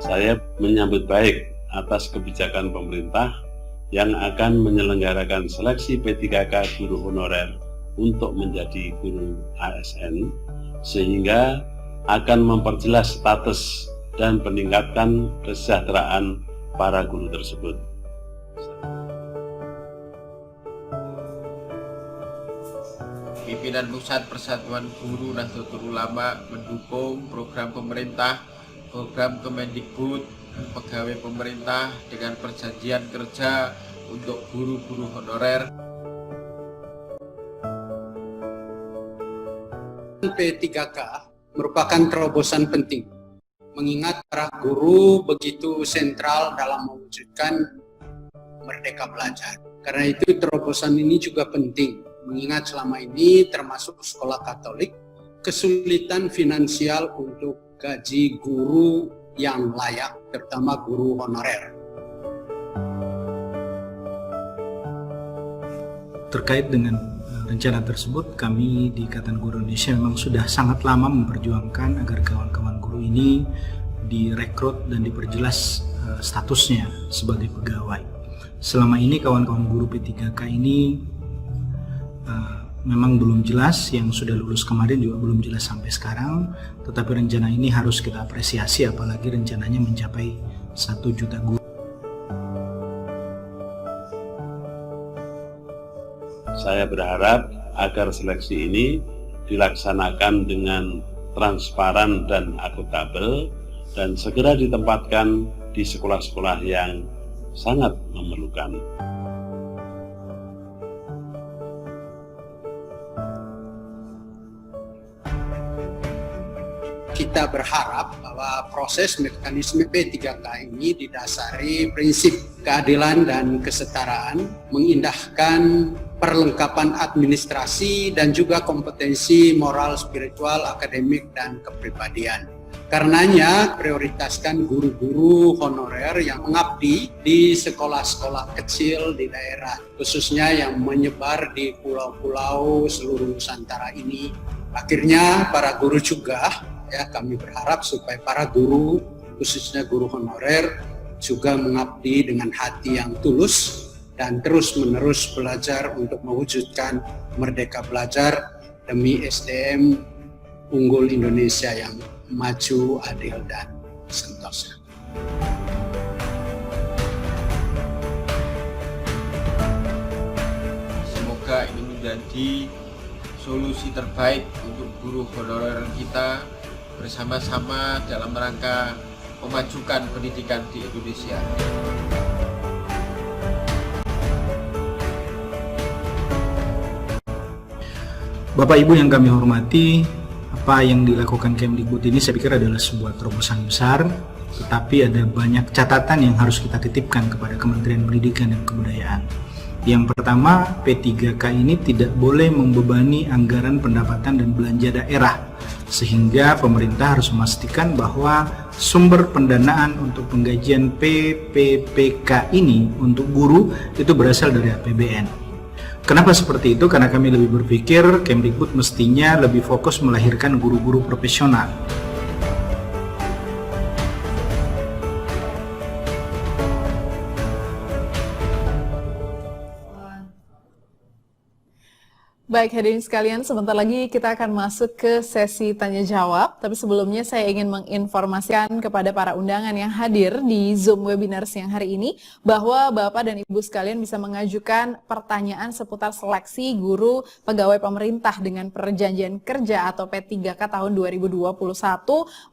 Saya menyambut baik atas kebijakan pemerintah yang akan menyelenggarakan seleksi P3K guru honorer untuk menjadi guru ASN, sehingga akan memperjelas status dan meningkatkan kesejahteraan para guru tersebut. Pimpinan Pusat Persatuan Guru Nahdlatul Ulama mendukung program pemerintah, program Kemendikbud, pegawai pemerintah dengan perjanjian kerja untuk guru-guru honorer. P3K merupakan terobosan penting, mengingat para guru begitu sentral dalam mewujudkan merdeka belajar. Karena itu terobosan ini juga penting, mengingat selama ini termasuk sekolah Katolik kesulitan finansial untuk gaji guru yang layak, terutama guru honorer. Terkait dengan rencana tersebut, kami di Ikatan Guru Indonesia memang sudah sangat lama memperjuangkan agar kawan-kawan guru ini direkrut dan diperjelas statusnya sebagai pegawai. Selama ini kawan-kawan guru P3K ini memang belum jelas, yang sudah lulus kemarin juga belum jelas sampai sekarang, tetapi rencana ini harus kita apresiasi, apalagi rencananya mencapai 1 juta guru. Saya berharap agar seleksi ini dilaksanakan dengan transparan dan akuntabel dan segera ditempatkan di sekolah-sekolah yang sangat memerlukan. Kita berharap bahwa proses mekanisme P3K ini didasari prinsip keadilan dan kesetaraan, mengindahkan perlengkapan administrasi dan juga kompetensi moral, spiritual, akademik, dan kepribadian. Karenanya prioritaskan guru-guru honorer yang mengabdi di sekolah-sekolah kecil di daerah, khususnya yang menyebar di pulau-pulau seluruh Nusantara ini. Akhirnya para guru juga, ya, kami berharap supaya para guru, khususnya guru honorer, juga mengabdi dengan hati yang tulus dan terus-menerus belajar untuk mewujudkan merdeka belajar demi SDM unggul Indonesia yang maju, adil, dan sentosa. Semoga ini menjadi solusi terbaik untuk guru honorer kita bersama-sama dalam rangka memajukan pendidikan di Indonesia. Bapak Ibu yang kami hormati, apa yang dilakukan Kemdikbud ini saya pikir adalah sebuah terobosan besar, tetapi ada banyak catatan yang harus kita titipkan kepada Kementerian Pendidikan dan Kebudayaan. Yang pertama, P3K ini tidak boleh membebani anggaran pendapatan dan belanja daerah, sehingga pemerintah harus memastikan bahwa sumber pendanaan untuk penggajian PPPK ini untuk guru itu berasal dari APBN. Kenapa seperti itu? Karena kami lebih berpikir Kemdikbud mestinya lebih fokus melahirkan guru-guru profesional. Baik hadirin sekalian, sebentar lagi kita akan masuk ke sesi tanya jawab. Tapi sebelumnya saya ingin menginformasikan kepada para undangan yang hadir di Zoom webinar siang hari ini bahwa Bapak dan Ibu sekalian bisa mengajukan pertanyaan seputar seleksi guru pegawai pemerintah dengan perjanjian kerja atau P3K tahun 2021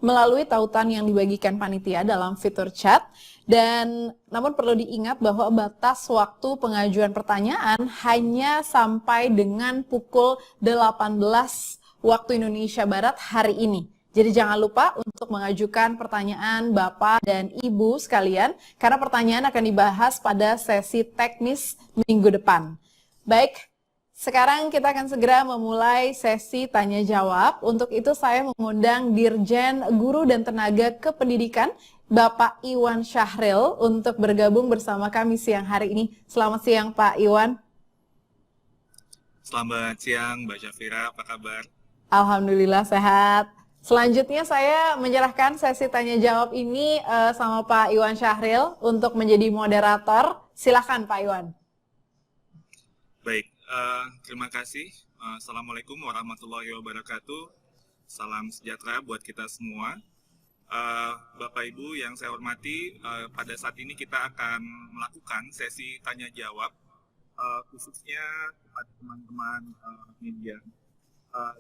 melalui tautan yang dibagikan panitia dalam fitur chat. Dan namun perlu diingat bahwa batas waktu pengajuan pertanyaan hanya sampai dengan pukul 18 waktu Indonesia Barat hari ini. Jadi jangan lupa untuk mengajukan pertanyaan Bapak dan Ibu sekalian karena pertanyaan akan dibahas pada sesi teknis minggu depan. Baik, sekarang kita akan segera memulai sesi tanya jawab. Untuk itu saya mengundang Dirjen Guru dan Tenaga Kependidikan Bapak Iwan Syahril untuk bergabung bersama kami siang hari ini. Selamat siang Pak Iwan. Selamat siang Mbak Syafira, apa kabar? Alhamdulillah sehat. Selanjutnya saya menyerahkan sesi tanya jawab ini sama Pak Iwan Syahril untuk menjadi moderator. Silakan Pak Iwan. Baik, terima kasih. Assalamualaikum warahmatullahi wabarakatuh. Salam sejahtera buat kita semua. Bapak Ibu yang saya hormati, pada saat ini kita akan melakukan sesi tanya jawab khususnya kepada teman-teman media.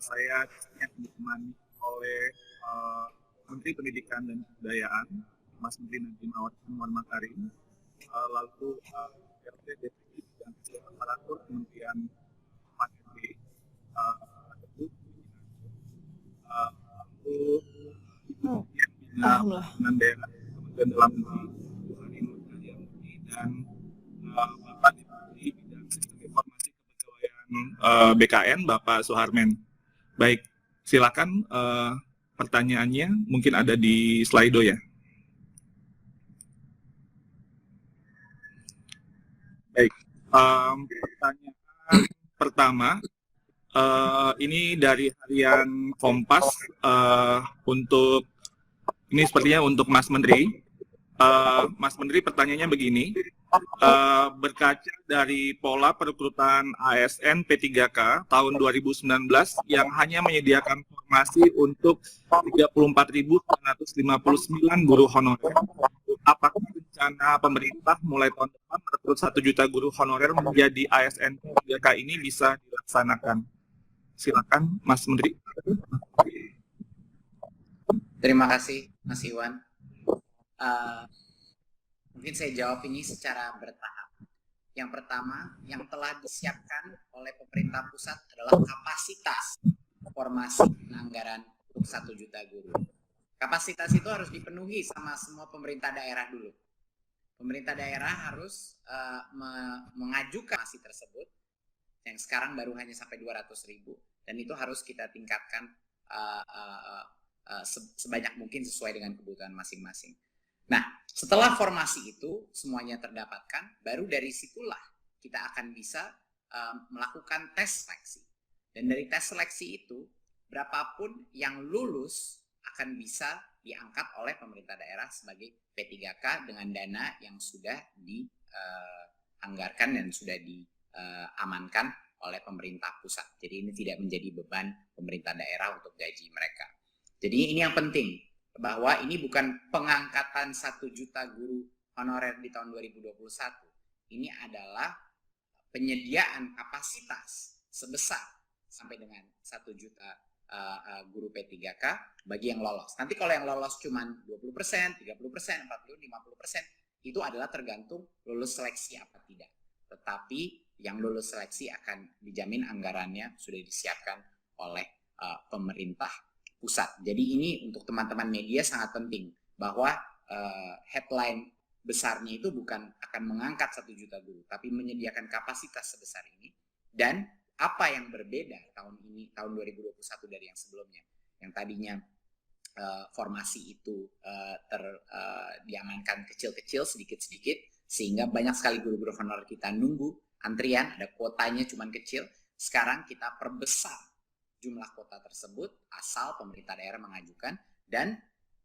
Saya ditemani oleh Menteri Pendidikan dan Kebudayaan, Mas Menteri Nadiem Anwar Makarim, lalu RT Deputi dan Aparatur Kementerian PANRB, lalu dengan daerah Kementerian Dalam Negeri dan Bapak Deputi Bidang Sistem Informasi Kepegawaian BKN Bapak Suharmen. Baik, silakan pertanyaannya mungkin ada di Slido ya. Baik, pertanyaan pertama ini dari harian Kompas untuk ini sepertinya untuk Mas Menteri. Mas Menteri, pertanyaannya begini. Berkaca dari pola perekrutan ASN P3K tahun 2019 yang hanya menyediakan formasi untuk 34.959 guru honorer, apakah rencana pemerintah mulai tahun depan merekrut 1 juta guru honorer menjadi ASN P3K ini bisa dilaksanakan? Silakan Mas Menteri. Terima kasih, Mas Iwan. Mungkin saya jawab ini secara bertahap. Yang pertama, yang telah disiapkan oleh pemerintah pusat adalah kapasitas formasi anggaran untuk 1 juta guru. Kapasitas itu harus dipenuhi sama semua pemerintah daerah dulu. Pemerintah daerah harus mengajukan formasi tersebut, yang sekarang baru hanya sampai 200.000, dan itu harus kita tingkatkan sebanyak mungkin sesuai dengan kebutuhan masing-masing. Nah, setelah formasi itu semuanya terdapatkan, baru dari situlah kita akan bisa melakukan tes seleksi. Dan dari tes seleksi itu, berapapun yang lulus akan bisa diangkat oleh pemerintah daerah sebagai P3K dengan dana yang sudah dianggarkan dan sudah diamankan oleh pemerintah pusat. Jadi ini tidak menjadi beban pemerintah daerah untuk gaji mereka. Jadi ini yang penting, bahwa ini bukan pengangkatan 1 juta guru honorer di tahun 2021. Ini adalah penyediaan kapasitas sebesar sampai dengan 1 juta guru P3K bagi yang lolos. Nanti kalau yang lolos cuma 20%, 30%, 40%, 50%, itu adalah tergantung lulus seleksi apa tidak. Tetapi yang lulus seleksi akan dijamin anggarannya sudah disiapkan oleh pemerintah pusat. Jadi ini untuk teman-teman media sangat penting bahwa headline besarnya itu bukan akan mengangkat 1 juta guru, tapi menyediakan kapasitas sebesar ini. Dan apa yang berbeda tahun ini, tahun 2021 dari yang sebelumnya, yang tadinya formasi itu diamankan kecil-kecil, sedikit-sedikit, sehingga banyak sekali guru-guru honorer kita nunggu antrian, ada kuotanya cuman kecil. Sekarang kita perbesar jumlah kuota tersebut asal pemerintah daerah mengajukan, dan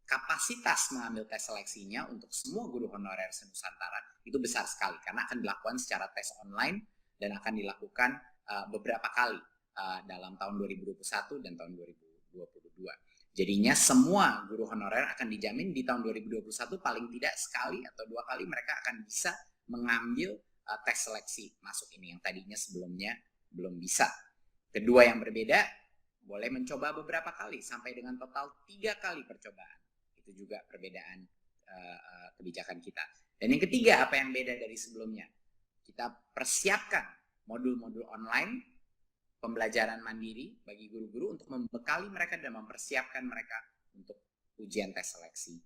kapasitas mengambil tes seleksinya untuk semua guru honorer se-Nusantara itu besar sekali karena akan dilakukan secara tes online dan akan dilakukan beberapa kali dalam tahun 2021 dan tahun 2022. Jadinya semua guru honorer akan dijamin di tahun 2021 paling tidak sekali atau 2 kali mereka akan bisa mengambil tes seleksi masuk ini yang tadinya sebelumnya belum bisa. Kedua yang berbeda, boleh mencoba beberapa kali sampai dengan total 3 kali percobaan. Itu juga perbedaan kebijakan kita. Dan yang ketiga, apa yang beda dari sebelumnya? Kita persiapkan modul-modul online, pembelajaran mandiri bagi guru-guru untuk membekali mereka dan mempersiapkan mereka untuk ujian tes seleksi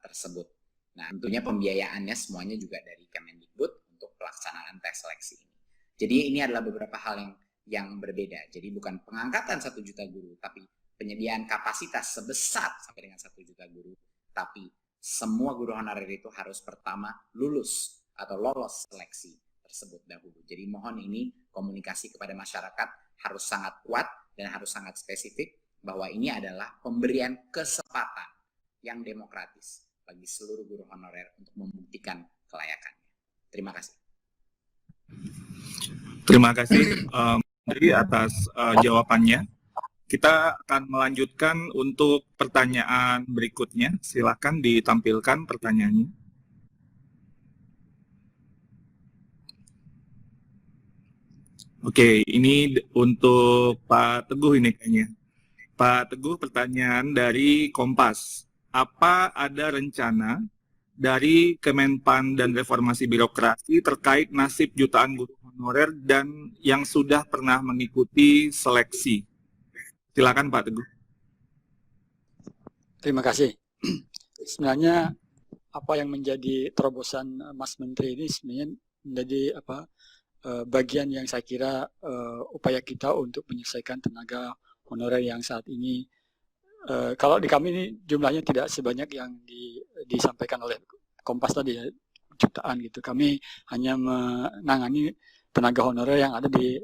tersebut. Nah, tentunya pembiayaannya semuanya juga dari Kemendikbud untuk pelaksanaan tes seleksi ini. Jadi ini adalah beberapa hal yang berbeda. Jadi bukan pengangkatan 1 juta guru, tapi penyediaan kapasitas sebesar sampai dengan 1 juta guru. Tapi semua guru honorer itu harus pertama lulus atau lolos seleksi tersebut dahulu. Jadi mohon ini komunikasi kepada masyarakat harus sangat kuat dan harus sangat spesifik bahwa ini adalah pemberian kesempatan yang demokratis bagi seluruh guru honorer untuk membuktikan kelayakannya. Terima kasih. Terima kasih atas jawabannya. Kita akan melanjutkan untuk pertanyaan berikutnya. Silakan ditampilkan pertanyaannya. Oke, ini untuk Pak Teguh ini kayaknya. Pak Teguh, pertanyaan dari Kompas. Apa ada rencana dari Kemenpan dan Reformasi Birokrasi terkait nasib jutaan guru honorer dan yang sudah pernah mengikuti seleksi? Silakan Pak Teguh. Terima kasih. Sebenarnya apa yang menjadi terobosan Mas Menteri ini sebenarnya menjadi bagian yang saya kira upaya kita untuk menyelesaikan tenaga honorer yang saat ini kalau di kami ini jumlahnya tidak sebanyak yang disampaikan oleh Kompas tadi ya, jutaan gitu. Kami hanya menangani tenaga honorer yang ada di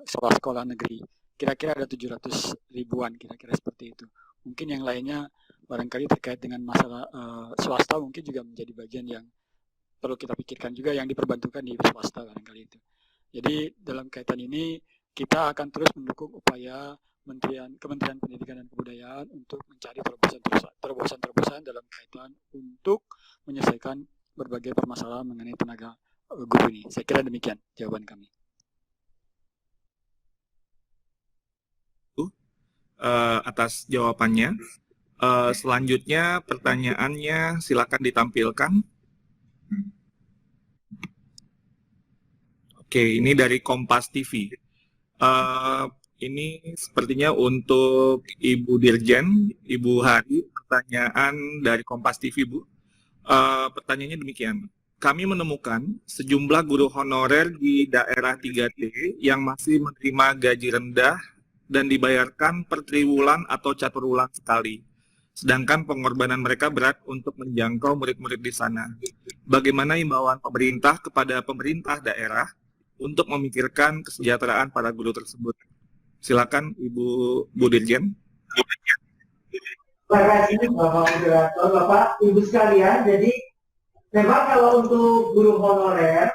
sekolah-sekolah negeri. Kira-kira ada 700 ribuan, kira-kira seperti itu. Mungkin yang lainnya barangkali terkait dengan masalah swasta mungkin juga menjadi bagian yang perlu kita pikirkan juga yang diperbantukan di swasta barangkali itu. Jadi dalam kaitan ini kita akan terus mendukung upaya Kementerian Pendidikan dan Kebudayaan untuk mencari terobosan dalam kaitan untuk menyelesaikan berbagai permasalahan mengenai tenaga guru ini. Saya kira demikian jawaban kami. Atas jawabannya. Selanjutnya pertanyaannya silakan ditampilkan. Oke, ini dari Kompas TV. Ini sepertinya untuk Ibu Dirjen, Ibu Hari, pertanyaan dari Kompas TV, Bu. Pertanyaannya demikian. Kami menemukan sejumlah guru honorer di daerah 3T yang masih menerima gaji rendah dan dibayarkan per triwulan atau caturwulan sekali. Sedangkan pengorbanan mereka berat untuk menjangkau murid-murid di sana. Bagaimana imbauan pemerintah kepada pemerintah daerah untuk memikirkan kesejahteraan para guru tersebut? Silakan Ibu Dirjen. Terima kasih Bapak Moderator, Bapak, Ibu sekalian. Jadi memang kalau untuk guru honorer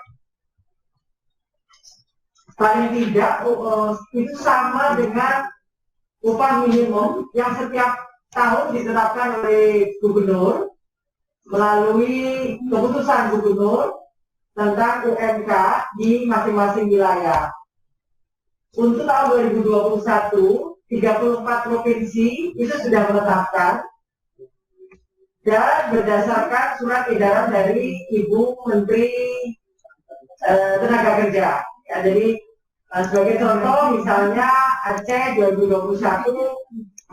paling tidak itu sama dengan upah minimum yang setiap tahun ditetapkan oleh gubernur melalui keputusan gubernur tentang UMK di masing-masing wilayah. Untuk tahun 2021, 34 provinsi itu sudah menetapkan dan berdasarkan surat edaran dari Ibu Menteri Tenaga Kerja. Ya, jadi sebagai contoh misalnya Aceh 2021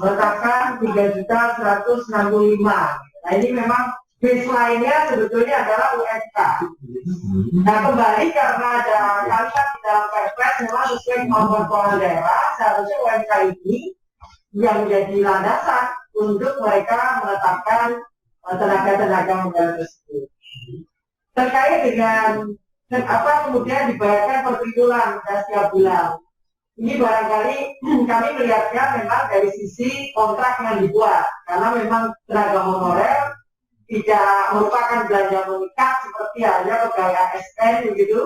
menetapkan 3.165. Nah ini memang baseline-nya sebetulnya adalah UMK. Nah kembali karena ada kalimat di dalam Perpres memang sesuai kemampuan kepala daerah, seharusnya UMK ini yang menjadi landasan untuk mereka menetapkan tenaga-tenaga honorer tersebut. Terkait dengan apa kemudian dibayarkan per triwulan dan setiap bulan. Ini barangkali kami melihatnya memang dari sisi kontrak yang dibuat, karena memang tenaga honorer tidak merupakan belanja mengikat seperti halnya pegawai ASN begitu,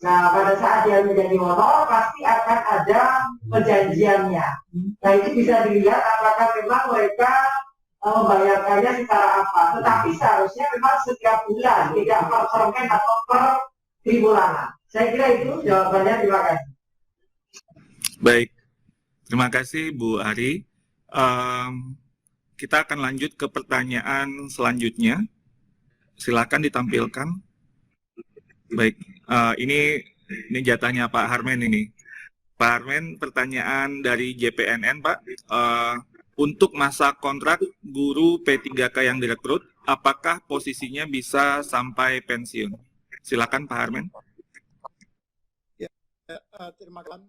Nah, pada saat dia menjadi honor, pasti akan ada perjanjiannya. Nah, itu bisa dilihat apakah memang mereka membayarkannya secara apa. Tetapi seharusnya memang setiap bulan, tidak per semen atau per tribulanan. Saya kira itu jawabannya. Terima kasih. Baik, terima kasih Bu Ari. Kita akan lanjut ke pertanyaan selanjutnya. Silakan ditampilkan. Baik, ini jatahnya Pak Harmen ini. Pak Harmen, pertanyaan dari JPNN, Pak. Untuk masa kontrak guru P3K yang direkrut, apakah posisinya bisa sampai pensiun? Silakan Pak Harmen. Ya, terima kasih.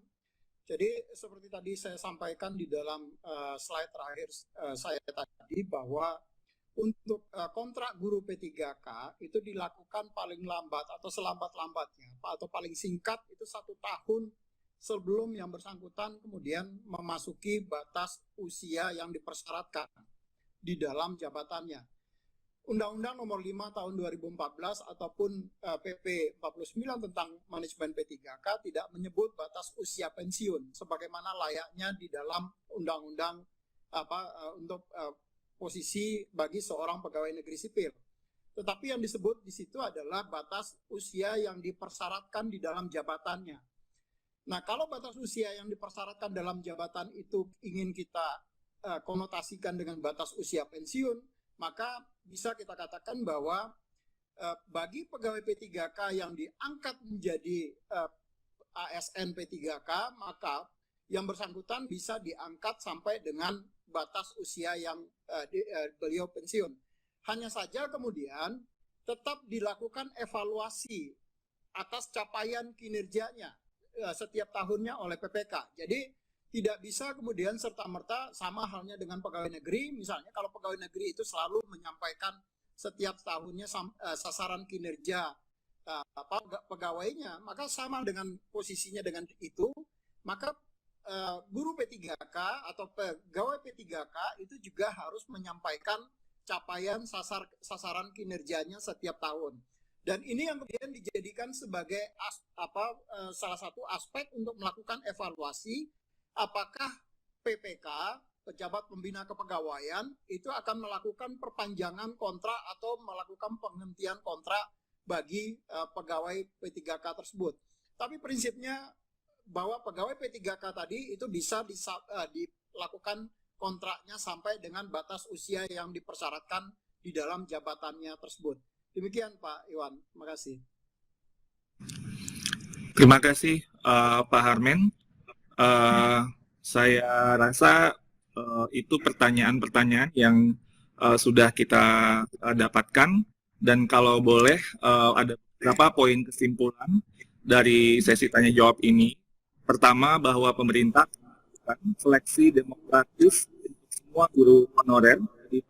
Jadi seperti tadi saya sampaikan di dalam slide terakhir saya tadi bahwa untuk kontrak guru P3K itu dilakukan paling lambat atau selambat-lambatnya atau paling singkat itu 1 tahun sebelum yang bersangkutan kemudian memasuki batas usia yang dipersyaratkan di dalam jabatannya. Undang-Undang Nomor 5 Tahun 2014 ataupun PP 49 tentang manajemen P3K tidak menyebut batas usia pensiun sebagaimana layaknya di dalam undang-undang untuk posisi bagi seorang pegawai negeri sipil. Tetapi yang disebut di situ adalah batas usia yang dipersyaratkan di dalam jabatannya. Nah, kalau batas usia yang dipersyaratkan dalam jabatan itu ingin kita konotasikan dengan batas usia pensiun, maka bisa kita katakan bahwa bagi pegawai P3K yang diangkat menjadi ASN P3K, maka yang bersangkutan bisa diangkat sampai dengan batas usia yang beliau pensiun. Hanya saja kemudian tetap dilakukan evaluasi atas capaian kinerjanya setiap tahunnya oleh PPK. Jadi tidak bisa kemudian serta-merta sama halnya dengan pegawai negeri. Misalnya kalau pegawai negeri itu selalu menyampaikan setiap tahunnya sasaran kinerja pegawainya, maka sama dengan posisinya dengan itu, maka guru P3K atau pegawai P3K itu juga harus menyampaikan capaian sasaran kinerjanya setiap tahun. Dan ini yang kemudian dijadikan sebagai salah satu aspek untuk melakukan evaluasi apakah PPK, pejabat pembina kepegawaian, itu akan melakukan perpanjangan kontrak atau melakukan penghentian kontrak bagi pegawai P3K tersebut. Tapi prinsipnya bahwa pegawai P3K tadi itu bisa dilakukan kontraknya sampai dengan batas usia yang dipersyaratkan di dalam jabatannya tersebut. Demikian Pak Iwan, terima kasih. Terima kasih Pak Harmen. Saya rasa itu pertanyaan-pertanyaan yang sudah kita dapatkan, dan kalau boleh ada beberapa poin kesimpulan dari sesi tanya jawab ini. Pertama, bahwa pemerintah melakukan seleksi demokratis untuk semua guru honorer, jadi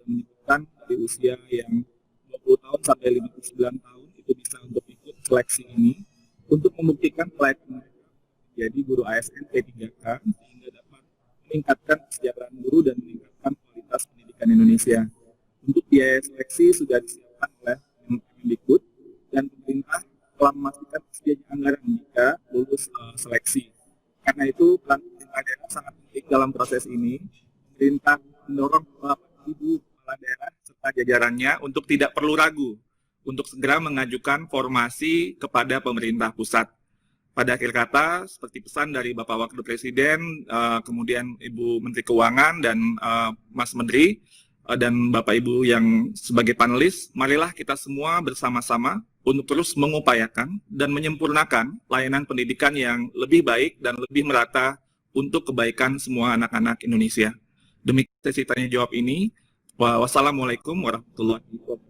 menyebutkan dari usia yang 20 tahun sampai 59 tahun itu bisa untuk ikut seleksi ini untuk membuktikan kelayakan mereka menjadi guru ASN P3K sehingga dapat meningkatkan kesejahteraan guru dan meningkatkan kualitas pendidikan Indonesia. Untuk biaya seleksi sudah disiapkan oleh Kemendikbud dan pemerintah telah memastikan persediaan anggaran jika lulus seleksi. Karena itu peran pemerintah daerah sangat penting dalam proses ini. Pemerintah mendorong ibu kepala daerah serta jajarannya untuk tidak perlu ragu untuk segera mengajukan formasi kepada pemerintah pusat. Pada akhir kata, seperti pesan dari Bapak Wakil Presiden, kemudian Ibu Menteri Keuangan dan Mas Menteri, dan Bapak Ibu yang sebagai panelis, marilah kita semua bersama-sama untuk terus mengupayakan dan menyempurnakan layanan pendidikan yang lebih baik dan lebih merata untuk kebaikan semua anak-anak Indonesia. Demikian sesi tanya jawab ini. Wassalamualaikum warahmatullahi wabarakatuh.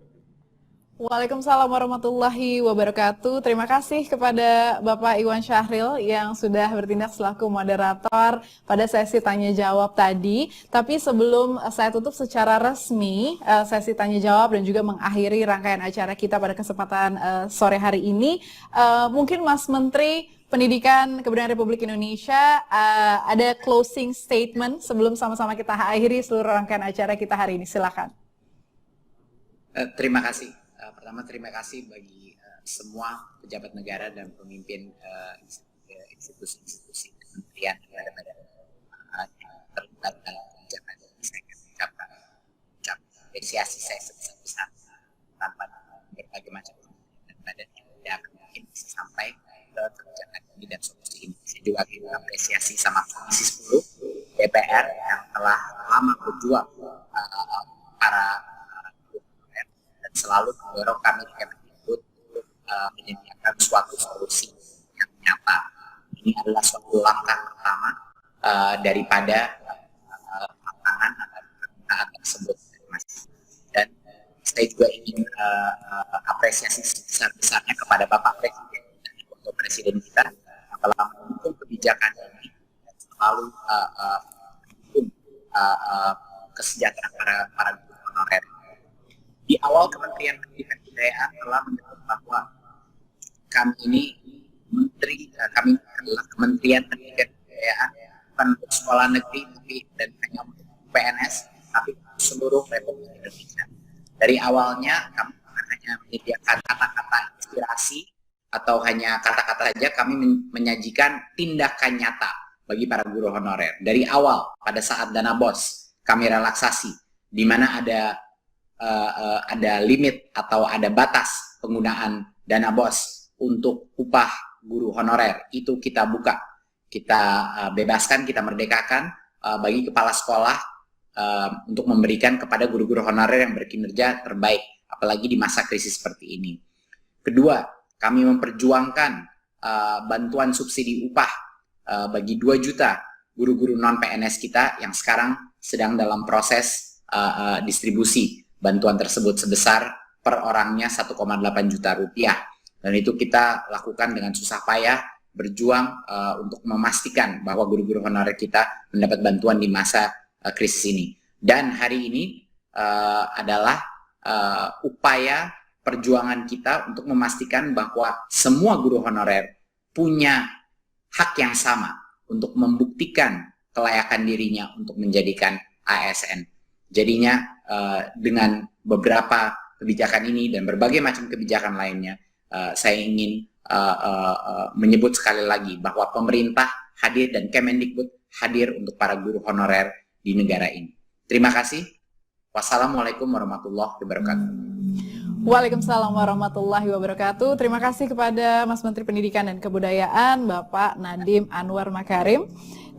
Waalaikumsalam warahmatullahi wabarakatuh. Terima kasih kepada Bapak Iwan Syahril yang sudah bertindak selaku moderator pada sesi tanya jawab tadi. Tapi sebelum saya tutup secara resmi sesi tanya jawab dan juga mengakhiri rangkaian acara kita pada kesempatan sore hari ini, mungkin Mas Menteri Pendidikan Kebudayaan Republik Indonesia ada closing statement sebelum sama-sama kita akhiri seluruh rangkaian acara kita hari ini. Silakan. Terima kasih. Pertama terima kasih bagi semua pejabat negara dan pemimpin institusi-institusi kementerian dan lembaga terlibat dalam kebijakan ini. Saya akan ucapkan apresiasi saya sebesar-besarnya tanpa berbagai macam dan badan yang tidak akan mungkin bisa sampai ke kebijakan ini dan solusi ini. Saya juga ingin apresiasi sama Komisi 10 DPR yang telah lama berjuang para dan selalu mendorong kami di Kemendikbud untuk menyediakan suatu solusi yang nyata. Ini adalah suatu langkah pertama daripada tantangan atau permintaan tersebut. Dan saya juga ingin apresiasi sebesar-besarnya kepada Bapak Presiden dan Wakil Presiden kita yang telah mendukung kebijakan ini dan selalu mendukung kesejahteraan para guru honorer. Di awal Kementerian Pendidikan dan Kebudayaan telah menyebut bahwa kami adalah Kementerian Pendidikan dan Kebudayaan bukan untuk sekolah negeri dan hanya untuk PNS, tapi seluruh Republik Indonesia. Dari awalnya kami bukan hanya menyediakan kata-kata inspirasi atau hanya kata-kata saja, kami menyajikan tindakan nyata bagi para guru honorer. Dari awal pada saat dana BOS kami relaksasi, di mana ada limit atau ada batas penggunaan dana BOS untuk upah guru honorer, itu kita buka, kita bebaskan, kita merdekakan bagi kepala sekolah untuk memberikan kepada guru-guru honorer yang berkinerja terbaik, apalagi di masa krisis seperti ini. Kedua, kami memperjuangkan bantuan subsidi upah bagi 2 juta guru-guru non-PNS kita yang sekarang sedang dalam proses distribusi bantuan tersebut sebesar per orangnya 1,8 juta rupiah. Dan itu kita lakukan dengan susah payah, berjuang untuk memastikan bahwa guru-guru honorer kita mendapat bantuan di masa krisis ini. Dan hari ini adalah upaya perjuangan kita untuk memastikan bahwa semua guru honorer punya hak yang sama untuk membuktikan kelayakan dirinya untuk menjadikan ASN. Jadinya dengan beberapa kebijakan ini dan berbagai macam kebijakan lainnya, saya ingin menyebut sekali lagi bahwa pemerintah hadir dan Kemendikbud hadir untuk para guru honorer di negara ini. Terima kasih. Wassalamualaikum warahmatullahi wabarakatuh. Waalaikumsalam warahmatullahi wabarakatuh. Terima kasih kepada Mas Menteri Pendidikan dan Kebudayaan, Bapak Nadiem Anwar Makarim.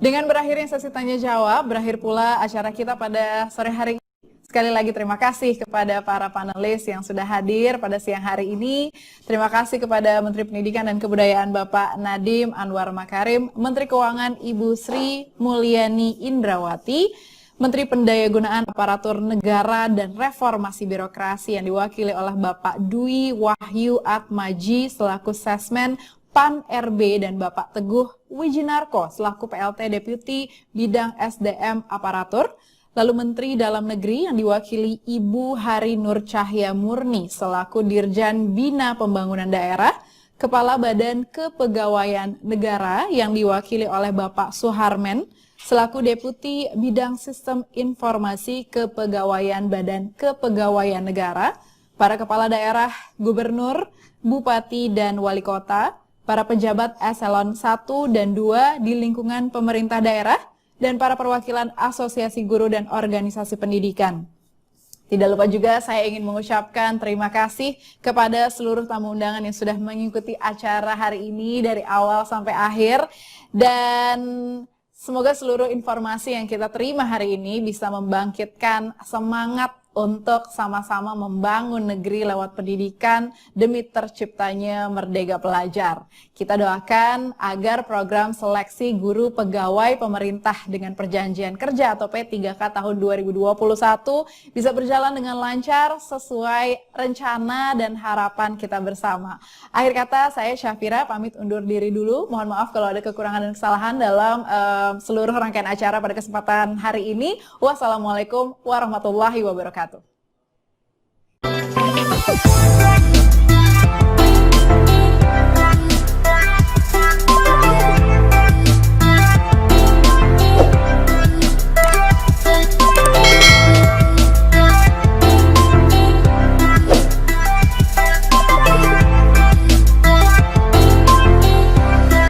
Dengan berakhirnya sesi tanya jawab, berakhir pula acara kita pada sore hari ini. Sekali lagi terima kasih kepada para panelis yang sudah hadir pada siang hari ini. Terima kasih kepada Menteri Pendidikan dan Kebudayaan Bapak Nadiem Anwar Makarim, Menteri Keuangan Ibu Sri Mulyani Indrawati, Menteri Pendayagunaan Aparatur Negara dan Reformasi Birokrasi yang diwakili oleh Bapak Dwi Wahyu Atmaji selaku Sesmen PAN RB dan Bapak Teguh Wijinarko selaku PLT Deputi Bidang SDM Aparatur. Lalu Menteri Dalam Negeri yang diwakili Ibu Hari Nur Cahya Murni selaku Dirjen Bina Pembangunan Daerah, Kepala Badan Kepegawaian Negara yang diwakili oleh Bapak Suharmen selaku Deputi Bidang Sistem Informasi Kepegawaian Badan Kepegawaian Negara, para Kepala Daerah, Gubernur, Bupati, dan Wali Kota, para pejabat eselon 1 dan 2 di lingkungan pemerintah daerah, dan para perwakilan asosiasi guru dan organisasi pendidikan. Tidak lupa juga saya ingin mengucapkan terima kasih kepada seluruh tamu undangan yang sudah mengikuti acara hari ini dari awal sampai akhir. Dan semoga seluruh informasi yang kita terima hari ini bisa membangkitkan semangat untuk sama-sama membangun negeri lewat pendidikan demi terciptanya merdeka pelajar. Kita doakan agar program seleksi guru pegawai pemerintah dengan perjanjian kerja atau P3K tahun 2021 bisa berjalan dengan lancar sesuai rencana dan harapan kita bersama. Akhir kata, saya Syafira pamit undur diri dulu. Mohon maaf kalau ada kekurangan dan kesalahan dalam seluruh rangkaian acara pada kesempatan hari ini. Wassalamualaikum warahmatullahi wabarakatuh.